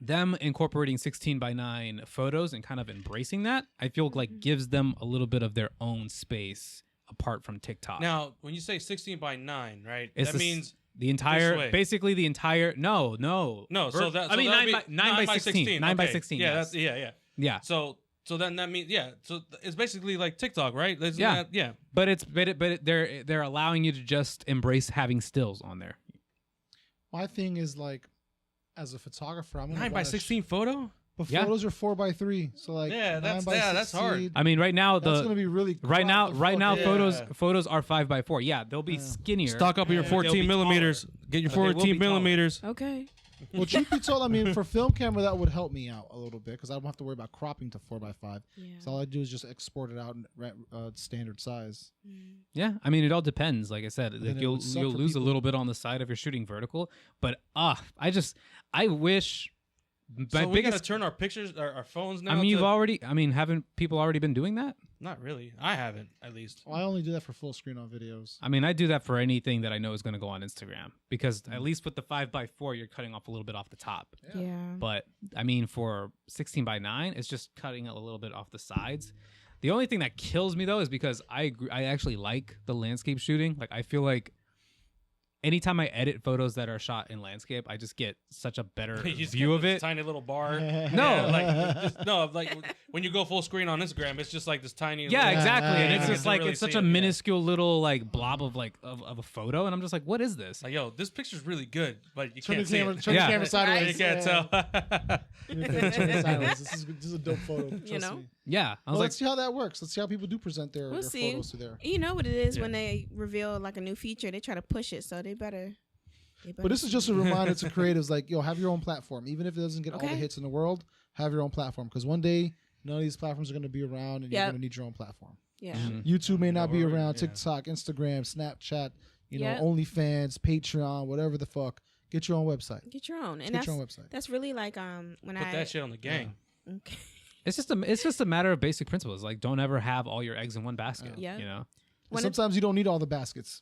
Them incorporating 16:9 photos and kind of embracing that, I feel like gives them a little bit of their own space apart from TikTok. Now, when you say 16:9, right? That means the entire, basically the entire. No. So that, I mean, 9 by 16. 9 by 16. Yeah, yes. that's yeah. So then that means So it's basically like TikTok, right? Yeah. But they're allowing you to just embrace having stills on there. My thing is like, as a photographer, I'm 9 by 16 photo. But photos are 4x3, so like that's hard. I mean, right now that's gonna be really right now photos are 5x4. Yeah, they'll be skinnier. Stock up your 14 millimeters. Get your 14 millimeters. Okay. Well, truth be told, I mean, for film camera, that would help me out a little bit, because I don't have to worry about cropping to 4x5. Yeah. So all I do is just export it out in standard size. Yeah, I mean, it all depends. Like I said, like you'll lose a little bit on the side if you're shooting vertical, but I wish. So we gotta turn our pictures, our phones now. I mean, haven't people already been doing that? Not really. I haven't, at least. Well, I only do that for full screen on videos. I mean, I do that for anything that I know is going to go on Instagram, because at least with the 5x4, you're cutting off a little bit off the top. Yeah. But I mean, for 16:9, it's just cutting a little bit off the sides. The only thing that kills me though is because I actually like the landscape shooting. Like, I feel like anytime I edit photos that are shot in landscape, I just get such a better view of it. Tiny little bar. No, when you go full screen on Instagram, it's just like this tiny. Yeah, exactly. And it's you just can like really it's such see a it, minuscule little like blob of like of a photo, and I'm just like, what is this? Like, yo, this picture's really good, but you Turn can't the see camera, it. turn the camera sideways. You can't tell. Turn it sideways. This is a dope photo. Trust me. Yeah. I was Let's see how that works. Let's see how people do present their photos to their. You know what it is when they reveal like a new feature, they try to push it, so they better. But this is just a reminder to creatives, like, yo, have your own platform. Even if it doesn't get all the hits in the world, have your own platform. Because one day, none of these platforms are going to be around, and you're going to need your own platform. Yeah. YouTube may not be around. TikTok, Instagram, Snapchat, you know, OnlyFans, Patreon, whatever the fuck. Get your own website. Get your own. And get your own website. That's really like when Put that shit on the gang. Yeah. Okay. It's just a matter of basic principles. Like, don't ever have all your eggs in one basket. Yeah. You know. Sometimes you don't need all the baskets.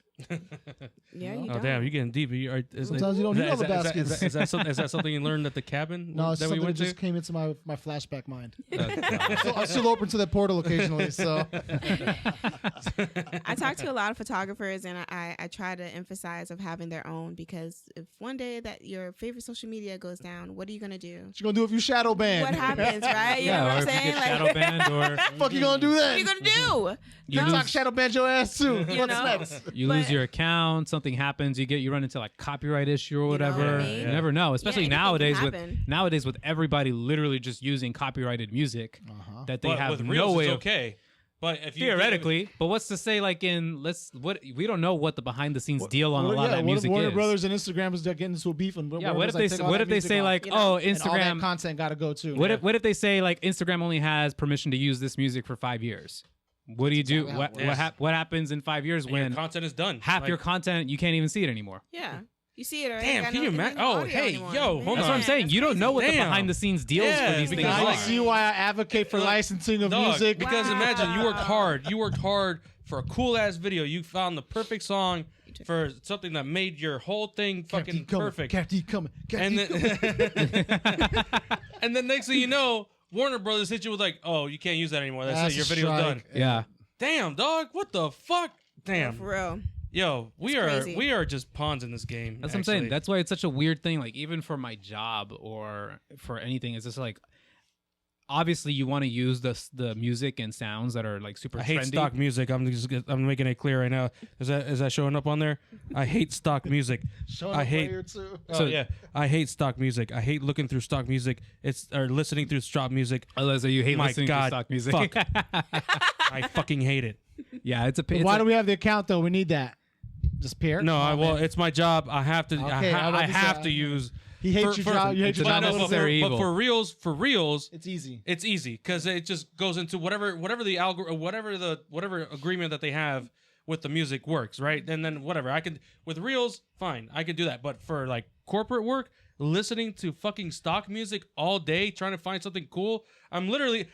Yeah, you oh don't. Damn, you're getting deep. Sometimes you don't need all the baskets. Is that something you learned at the cabin? No, it's that something we that went just to? came into my flashback mind. I'm still open to that portal occasionally. So I talk to a lot of photographers, and I try to emphasize of having their own, because if one day that your favorite social media goes down, what are you gonna do? What you gonna do if you shadow ban? What happens, right? You know what I'm saying? Like, shadow banned or fuck you gonna do that? What are you gonna do? You TikTok shadow ban your ass too. What's next? You lose your account, something happens, you run into like copyright issue or whatever. You know what I mean? You never know, especially nowadays with everybody literally just using copyrighted music that they have with no Reels, way it's of okay. But if you theoretically, but what's to say like we don't know what the behind the scenes deal on a lot of that music Warner is. Brothers and Instagram is getting into a beef, and what if they say like, you know, oh, Instagram and all that content got to go too. What if they say like Instagram only has permission to use this music for 5 years? What do you do? What happens in 5 years when your content is done? Half your content you can't even see it anymore? Yeah. You see it, right? Damn, can you imagine? Oh, hey, yo, hold on. That's what I'm saying. You don't know what the behind the scenes deals for these things Now are. you see why I advocate for licensing of music. Because imagine you worked hard. You worked hard for a cool ass video. You found the perfect song for something that made your whole thing fucking perfect. And then next thing you know, Warner Brothers hit you with like, oh, you can't use that anymore. That's it. Your video's done. Yeah. Damn, dog. What the fuck? Damn. For real. Yo, we are just pawns in this game. That's what I'm saying. That's why it's such a weird thing. Like even for my job or for anything, it's just like obviously you want to use the music and sounds that are like super trendy. I hate stock music. I'm making it clear right now. Is that showing up on there? I hate stock music. I hate. I hate stock music. I hate looking through stock music. Or listening through stock music. Oh, so you hate listening to stock music? Fuck. I fucking hate it. Yeah, it's a. Why do we have the account though? We need that. Just Pierre? No, it's my job. I have to. Okay, I have to use. He hates your job. You hate your job. But for reels, it's easy. It's easy because it just goes into whatever agreement that they have with the music works, right? And then whatever I can with reels, fine, I can do that. But for like corporate work, listening to fucking stock music all day, trying to find something cool, I literally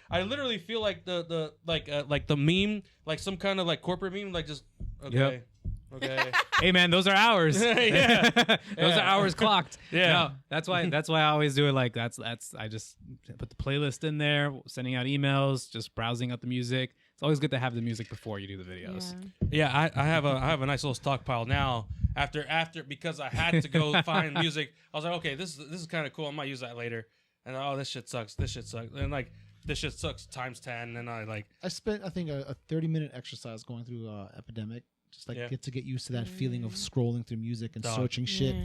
feel like the meme, like some kind of like corporate meme, like just okay. Yep. Okay. Hey man, those are hours. Yeah. Those are hours clocked. Yeah. No, that's why I always do it like that's I just put the playlist in there, sending out emails, just browsing up the music. It's always good to have the music before you do the videos. Yeah, I have a nice little stockpile now. After because I had to go find music, I was like, okay, this is kind of cool. I might use that later. And this shit sucks. And like this shit sucks times 10. And I spent I think a 30-minute exercise going through Epidemic. Just get used to that feeling of scrolling through music and searching shit.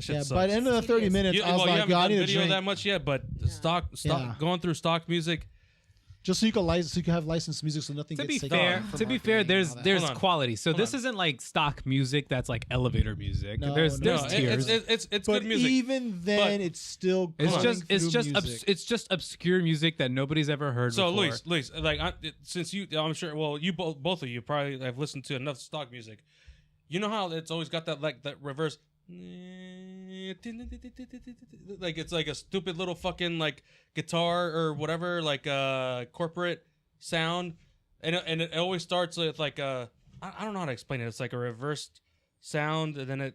Yeah, by the end of the 30 minutes, I was like, I need a drink. That much yet, but stock going through stock music. Just so you can have licensed music, so nothing gets taken. To be fair, there's quality. So this isn't like stock music that's like elevator music. There's tiers. It's good music. Even then, it's still it's just obscure music that nobody's ever heard before. So Luis, like since I'm sure, well, you both of you probably have listened to enough stock music. You know how it's always got that like that reverse. Like it's like a stupid little fucking like guitar or whatever, like corporate sound, and it always starts with like I don't know how to explain it. It's like a reversed sound, and then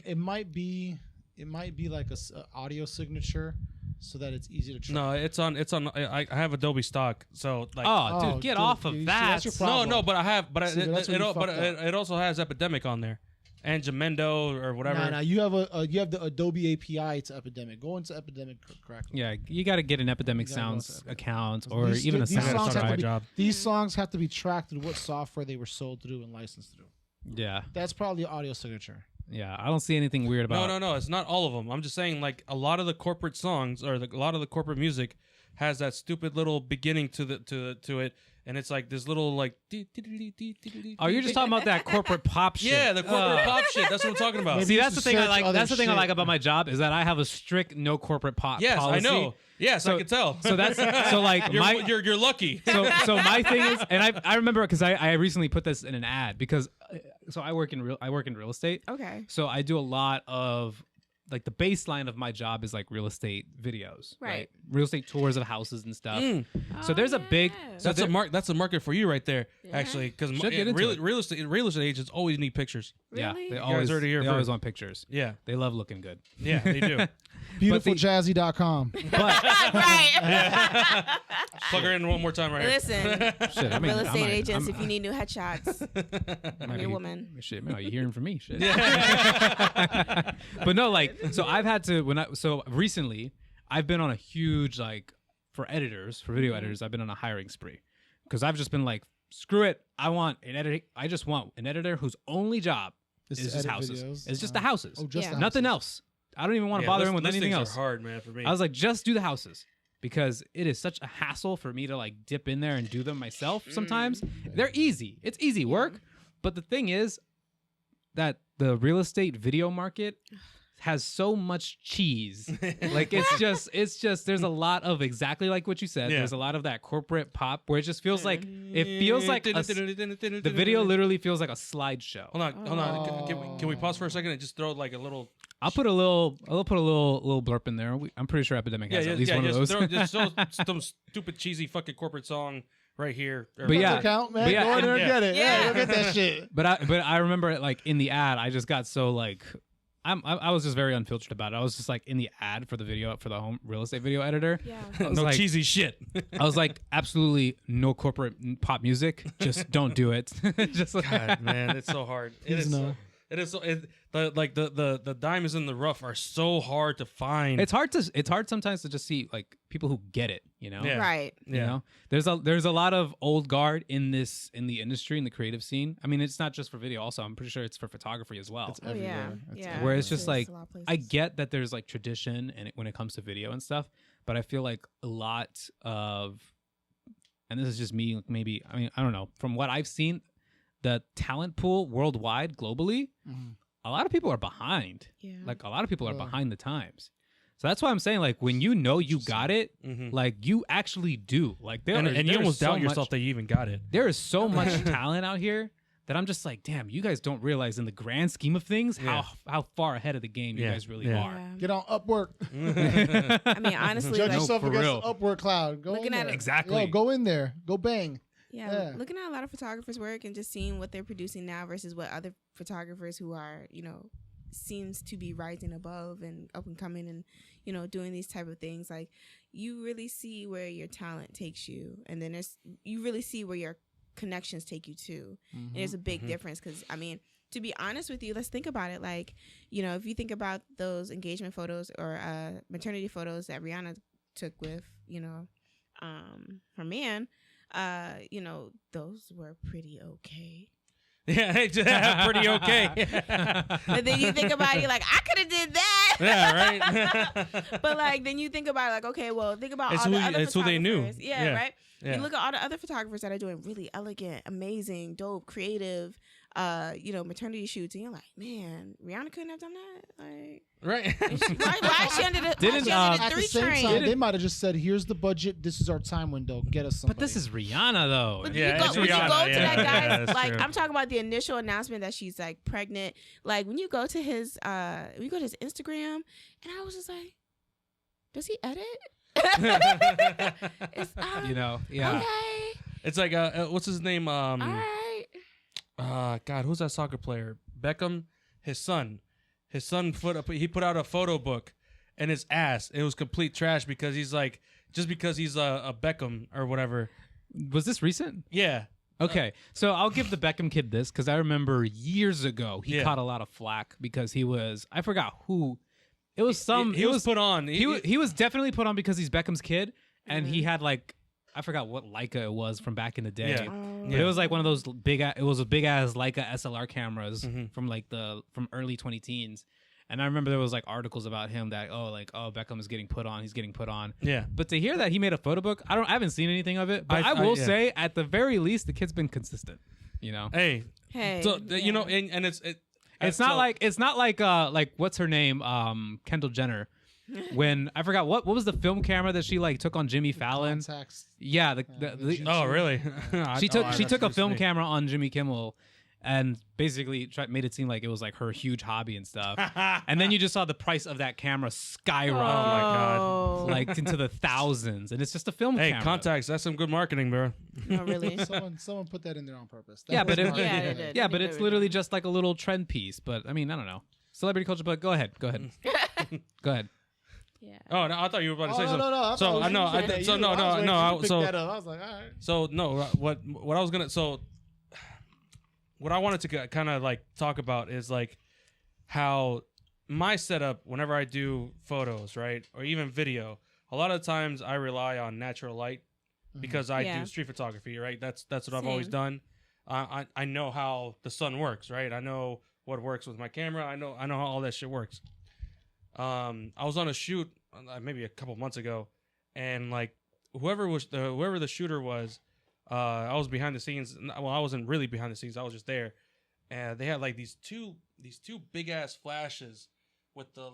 it might be like a audio signature, so that it's easy to track. No, it's on. I have Adobe stock, so like. Dude, get off of that. No, but I have, but it also has Epidemic on there. and Jamendo or whatever. Nah, you have you have the Adobe API to Epidemic. Go into Epidemic correctly. Yeah, you got to get an Epidemic Sounds account or even a SoundCloud. These songs have to be tracked through what software they were sold through and licensed through. Yeah, that's probably audio signature. Yeah, I don't see anything weird about. No. It's not all of them. I'm just saying, like a lot of the corporate songs or a lot of the corporate music has that stupid little beginning to it. And it's like this little like. Oh, you're just talking about that corporate pop shit. Yeah, the corporate pop shit. That's what I'm talking about. See, that's the thing I like. That's the thing I like about my job is that I have a strict no corporate pop. Yes, policy. I know. Yes, I can tell. So that's so like you're lucky. So my thing is, and I remember because I recently put this in an ad because so I work in real estate. Okay. So I do a lot of. Like the baseline of my job is like real estate videos, right? Real estate tours of houses and stuff. So there's a big. So that's a market for you right there, actually, because real estate agents always need pictures. Really? Yeah, they always want pictures. Yeah, they love looking good. Yeah, they do. BeautifulJazzy.com. Right. Plug her in one more time, right here. Listen, real estate agents, if you need new headshots, I'm your woman. Shit, man, are you hearing from me? Shit. But no, like, so I've had to recently I've been on a huge for video editors. I've been on a hiring spree because I've just been like, screw it. I just want an editor whose only job is just houses. Videos. It's just the houses. Oh, just nothing else. I don't even want to bother him with anything else. Are hard, man, for me. I was like, just do the houses because it is such a hassle for me to like dip in there and do them myself. Sometimes they're easy. It's easy work, but the thing is that the real estate video market has so much cheese. Like it's just there's a lot of exactly like what you said. There's a lot of that corporate pop where it just feels like the video literally feels like a slideshow. Hold on. Can we pause for a second and just throw like a little? I'll put a little blurb in there. I'm pretty sure Epidemic has at least one of those. Just throw some stupid cheesy fucking corporate song right here. But yeah, account, man. Go in there and get it. Yeah, go get that shit. But I remember like in the ad, I just got so like. I was just very unfiltered about it. I was just like in the ad for the home real estate video editor. Yeah. No like, cheesy shit. I was like, absolutely no corporate pop music. Just don't do it. Just like, God, man, it's so hard. It is the diamonds in the rough are so hard to find. It's hard sometimes to just see like people who get it, you know? Yeah. Right. You know? There's a lot of old guard in the industry, in the creative scene. I mean, it's not just for video also. I'm pretty sure it's for photography as well. It's everywhere. Yeah. Where it's just like I get that there's like tradition and when it comes to video and stuff, but I feel like a lot of, and this is just me, maybe, I mean, I don't know, from what I've seen, the talent pool worldwide, globally, a lot of people are behind. Yeah. Like a lot of people are behind the times. So that's why I'm saying, like, when you know you got it, like you actually do. Like there and you almost doubt yourself that you even got it. There is so much talent out here that I'm just like, damn, you guys don't realize in the grand scheme of things how far ahead of the game you guys really are. Get on Upwork. I mean, honestly, judge yourself against the Upwork cloud. Go looking at it. Exactly. Go in there. Go bang. Yeah, looking at a lot of photographers' work and just seeing what they're producing now versus what other photographers who are, seems to be rising above and up and coming and, doing these type of things. Like, you really see where your talent takes you, and then you really see where your connections take you to. And there's a big difference because, I mean, to be honest with you, let's think about it. Like, if you think about those engagement photos or maternity photos that Rihanna took with, her man, those were pretty okay. Yeah, pretty okay. But then you think about it, you're like, I could have did that. Yeah, right. But like, then you think about it, like, okay, well, think about it's all the other it's who they knew. Yeah, right. Yeah. You look at all the other photographers that are doing really elegant, amazing, dope, creative, maternity shoots, and you're like, man, Rihanna couldn't have done that. Like, right? Why is she under the at the same time, they might have just said, "Here's the budget. This is our time window. Get us somebody." But this is Rihanna, though. But yeah, when you go to that guy's, like, true. I'm talking about the initial announcement that she's like pregnant. Like when you go to his Instagram, and I was just like, does he edit? It's, yeah. Okay. It's like what's his name? All right. God, who's that soccer player? Beckham. His son put out a photo book, and his ass. It was complete trash because he's like, just because he's a Beckham or whatever. Was this recent? Yeah. Okay, so I'll give the Beckham Kid this because I remember years ago he caught a lot of flack because he was, I forgot who. It was some. He was put on. He was definitely put on because he's Beckham's kid, and he had like, I forgot what Leica it was from back in the day. Yeah. But it was like one of those it was a big ass Leica SLR cameras from like from early 2010s. And I remember there was like articles about him that Beckham is getting put on. He's getting put on. Yeah. But to hear that he made a photo book, I haven't seen anything of it. But I will say, at the very least, the kid's been consistent. You know. Hey. So you know, and it's not like what's her name, Kendall Jenner. When I forgot what was the film camera that she like took on Jimmy Fallon? Contacts. Yeah. Oh really? She took a film camera on Jimmy Kimmel. And basically made it seem like it was like her huge hobby and stuff. And then you just saw the price of that camera skyrocket. Oh my God. Like into the thousands. And it's just a film camera. Hey, Contacts, that's some good marketing, bro. No, really. Someone put that in there on purpose. Yeah, but did. It's literally just like a little trend piece. But I mean, I don't know. Celebrity culture, but go ahead. Go ahead. Yeah. Oh, no, I thought you were about to say something. No. So I know. I was like, all right. So no, what I was gonna what I wanted to kind of like talk about is like how my setup whenever I do photos, right, or even video, a lot of times I rely on natural light because I do street photography, right? That's what I've always done. I know how the sun works, right? I know what works with my camera. I know how all that shit works. I was on a shoot maybe a couple months ago, and like whoever the shooter was. I was behind the scenes. Well, I wasn't really behind the scenes. I was just there, and they had like these two big ass flashes with the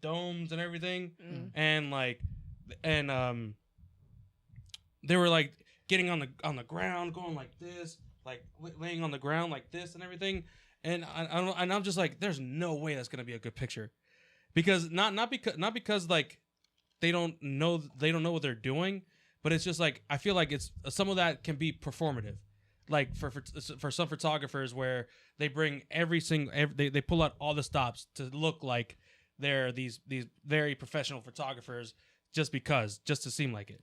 domes and everything, and they were like getting on the ground, going like this, like laying on the ground like this and everything, and I'm just like, there's no way that's gonna be a good picture, because not because like they don't know what they're doing. But it's just like I feel like it's some of that can be performative, like for some photographers where they bring they pull out all the stops to look like they're these very professional photographers just to seem like it.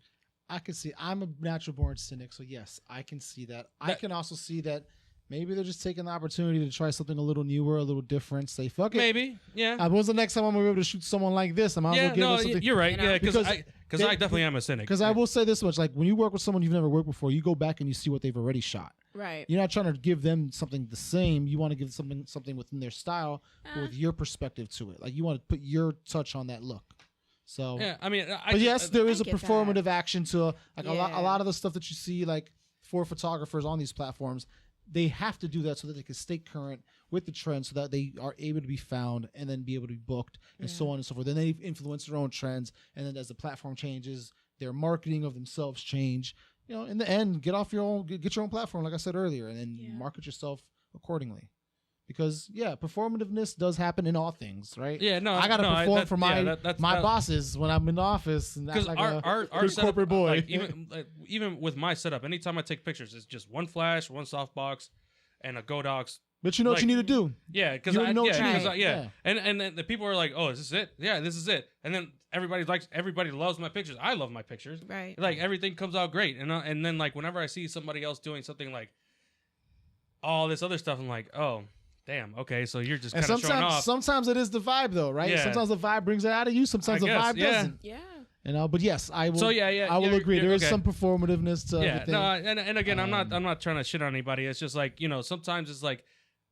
I can see. I'm a natural born cynic, so yes, I can see that. I can also see that maybe they're just taking the opportunity to try something a little newer, a little different. Say fuck it. Maybe, yeah. When was the next time I'm gonna be able to shoot someone like this? I'm yeah, no, you're right. Yeah, because I definitely am a cynic. Because I will say this much: like when you work with someone you've never worked before, you go back and you see what they've already shot. Right. You're not trying to give them something the same. You want to give something within their style, but with your perspective to it. Like you want to put your touch on that look. So yeah, I mean, but yes, there is a performative action to like a lot of the stuff that you see like for photographers on these platforms. They have to do that so that they can stay current with the trend, so that they are able to be found and then be able to be booked and so on and so forth. Then they influence their own trends, and then as the platform changes, their marketing of themselves change. You know, in the end, get your own platform, like I said earlier, and then market yourself accordingly. Because performativeness does happen in all things, right? Yeah, no, I gotta perform for my bosses when I'm in the office, and that's like our good setup, corporate boy. Like, even with my setup, anytime I take pictures, it's just one flash, one softbox, and a Godox. But you know what you need to do. Yeah, because you know what you need. And then the people are like, "Oh, is this it? Yeah, this is it." And then everybody loves my pictures. I love my pictures. Right. Like everything comes out great, and then like whenever I see somebody else doing something like all this other stuff, I'm like, oh. Damn. Okay, so you're just kind of showing off. Sometimes it is the vibe, though, right? Yeah. Sometimes the vibe brings it out of you. Sometimes the vibe doesn't. Yeah. You know, but yes, I will. So I will agree. There is some performativeness to everything. No, and again, I'm not trying to shit on anybody. It's just like, you know, sometimes it's like,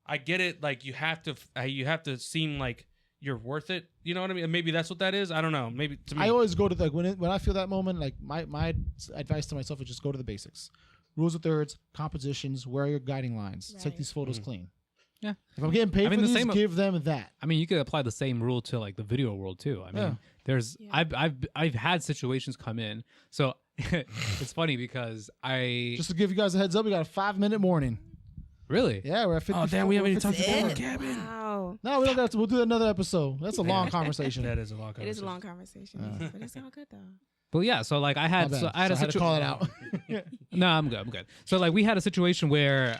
I get it. Like you have to seem like you're worth it. You know what I mean? Maybe that's what that is. I don't know. Maybe to me, I always go to like when I feel that moment. Like my advice to myself is just go to the basics: rules of thirds, compositions. Where are your guiding lines? Right. Take these photos clean. Yeah. If I'm getting paid for these, give them that. I mean, you could apply the same rule to like the video world too. I mean, I've had situations come in. So it's funny because just to give you guys a heads up, we got a 5-minute warning. Really? Yeah, we're at 50. Oh damn, we haven't even talked about the cabin. Wow. No, we don't have to. We'll do another episode. That's a long conversation. That is a long conversation. It is a long conversation, but it's all good though. But yeah, so like I had to call it out. No, I'm good. So like we had a situation where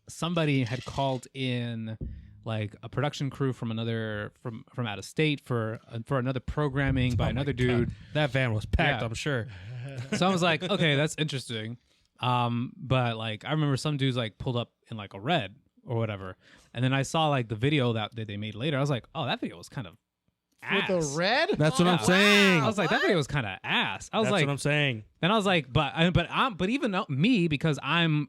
somebody had called in like a production crew from out of state for another programming by another dude. That van was packed, I'm sure. So I was like, okay, that's interesting. But like I remember some dudes like pulled up in like a red or whatever, and then I saw like the video that they made later. I was like, oh, that video was kind of ass. With a red? That's what I'm saying. I was like, that video was kind of ass. I was That's like, what I'm saying. Then I was like, but even me, because I'm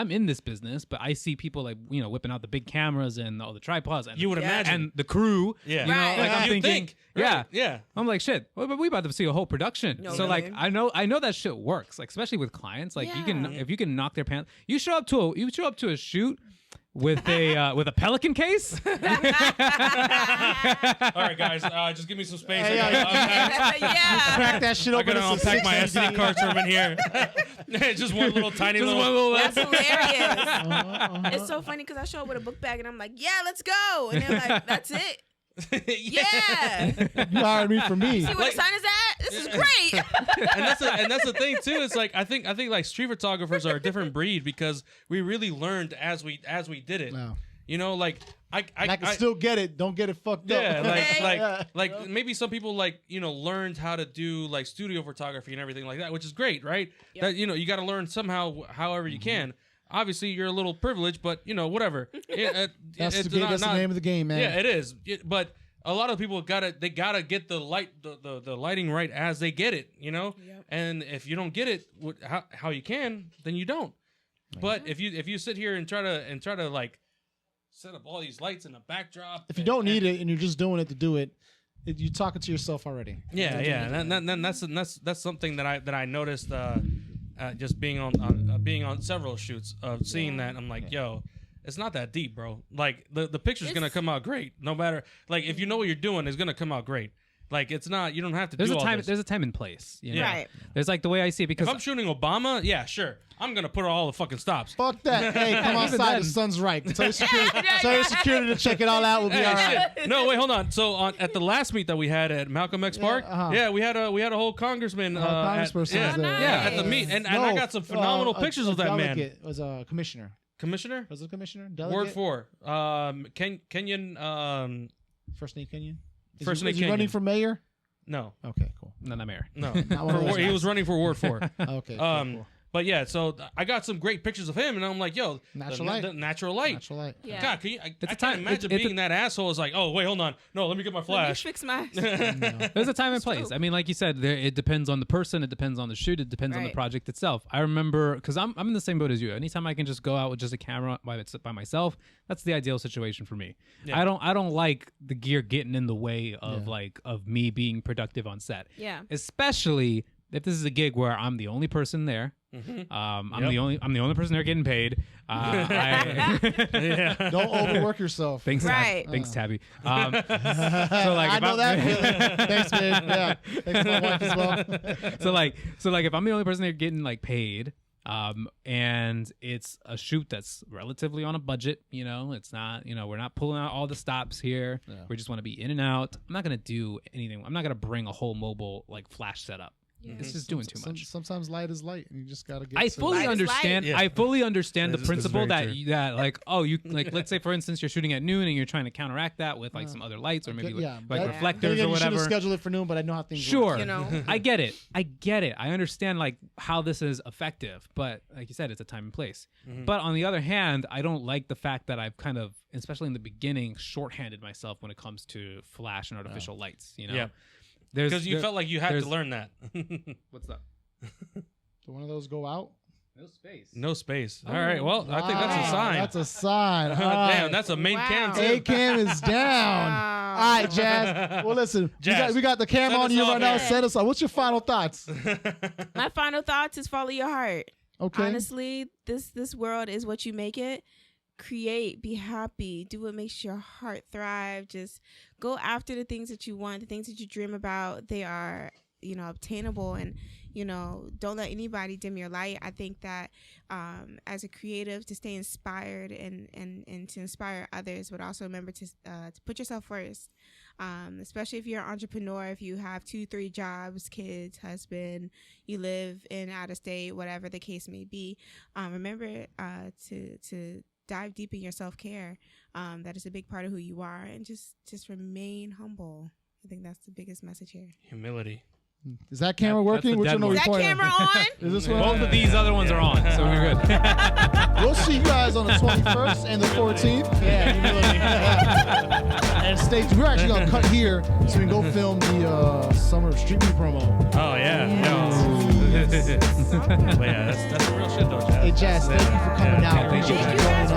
in this business, but I see people like whipping out the big cameras and all the tripods, and You would imagine. and the crew, Yeah. you know, Right. like I'm You'd thinking, think. yeah, Right. Yeah. I'm like, shit, but we about to see a whole production. No, So like, really? I know that shit works, like especially with clients. Like you can, Yeah. if you can knock their pants, you show up to a shoot with a Pelican case. All right, guys, just give me some space. Hey, I gotta Yeah. Crack that shit I open. gotta It's a unpack my 60. SD cards from in here. It's just one little tiny Just little. one little. That's hilarious. Uh-huh. It's so funny because I show up with a book bag and I'm like, yeah, let's go. And they're like, that's it. Yeah. You hired me for me. See where the sign is at? This is great. and that's the thing too. It's like I think like street photographers are a different breed because we really learned as we did it. Wow. You know, like I can still get it. Don't get it fucked yeah, up. like maybe some people learned how to do like studio photography and everything like that, which is great, right? Yep. That you got to learn somehow, however you can. Obviously, you're a little privileged, but whatever. That's It's the name of the game, man. Yeah, it is. But a lot of people gotta get the light, the lighting right as they get it, Yep. And if you don't get it how you can, then you don't. But if you sit here and try to like set up all these lights in a backdrop, If you don't need it and you're just doing it to do it, you're talking to yourself already. yeah, and that's something that I noticed just being on several shoots of seeing that. I'm like, yo, it's not that deep, bro. Like the picture's gonna come out great, no matter like if you know what you're doing, it's gonna come out great. Like it's not, you don't have to There's do a all time. this. There's a time and place. You know? Yeah. Right. There's like the way I see it because If I'm shooting Obama, yeah, sure, I'm gonna put all the fucking stops. Fuck that. Hey, come outside. The sun's right. Tell your security to check it all out. We'll be all right. Shit. No, wait, hold on. So at the last meet that we had at Malcolm X Park, we had a whole congressman. Congressperson yeah, was there. yeah, at the meet, and I got some phenomenal pictures of that man. It was a commissioner. Commissioner? Was it a commissioner? Delegate? Word 4. Kenyan. First name Kenyan. First name Is he Kenyan. running for mayor? No. Okay, cool. no, not mayor. No. Not one of those He guys. was running for Ward 4. Okay. Cool. But yeah, so I got some great pictures of him, and I'm like, yo, Natural the light. natural light. Natural light. Yeah. God, can you, I a can't time- imagine it's being that asshole. It's like, oh, wait, hold on. No, let me get my Let me flash. fix my. There's a time and place. I mean, like you said, it depends on the person. It depends on the shoot. It depends on the Right. project itself. I remember because I'm in the same boat as you. Anytime I can just go out with just a camera by myself, that's the ideal situation for me. Yeah. I don't like the gear getting in the way of of me being productive on set. Yeah. Especially if this is a gig where I'm the only person there. I'm the only person there getting paid. Yeah. Don't overwork yourself. Thanks, Right. Thanks, Tabby. So like, I if know I'm- that. Thanks, babe. Yeah. Thanks, my wife as well. so like if I'm the only person there getting like paid, and it's a shoot that's relatively on a budget, it's not, we're not pulling out all the stops here. Yeah. We just want to be in and out. I'm not gonna do anything. I'm not gonna bring a whole mobile like flash setup. Yeah. It's just doing too much. Sometimes light is light, and you just gotta get. I to fully Light is understand. light. Yeah. I fully understand That the is principle very that true. like you like let's say for instance you're shooting at noon and you're trying to counteract that with like some other lights or maybe like that- reflectors Then or again, you should have whatever. scheduled it for noon, but I know how things Sure. work. You know. I get it. I understand like how this is effective, but like you said, it's a time and place. But on the other hand, I don't like the fact that I've kind of, especially in the beginning, shorthanded myself when it comes to flash and artificial lights. Yeah. There's Because you felt like you had to there's- learn that. what's up? Did one of those go out? No space. No space. All right. Well, I think that's a Wow, sign. That's a sign. All Damn, right. that's a main cam Wow. too. A cam is down. Wow. All right, Jazz. Well, listen, Jazz, we got the camera send on us you off right now. here. Set us up. What's your final thoughts? My final thoughts is follow your heart. Okay. Honestly, this world is what you make it. Create, be happy, do what makes your heart thrive. Just go after the things that you want, the things that you dream about. They are, obtainable, and don't let anybody dim your light. I think that as a creative, to stay inspired and to inspire others, but also remember to put yourself first. Especially if you're an entrepreneur, if you have 2-3 jobs, kids, husband, you live in out of state, whatever the case may be, remember to dive deep in your self-care. That is a big part of who you are, and just remain humble. I think that's the biggest message here. Humility. Is that camera working? Which one are we Is that pointing camera at? on? Is this one? Both of these other ones are on, so we're good. We'll see you guys on the 21st and the 14th. Yeah, and stay tuned. We're actually going to cut here so we can go film the Summer of Street Meet promo. Oh, yeah. But yeah, that's real shit, though, Jazz. Hey, Jazz, thank you for coming out. Appreciate you joining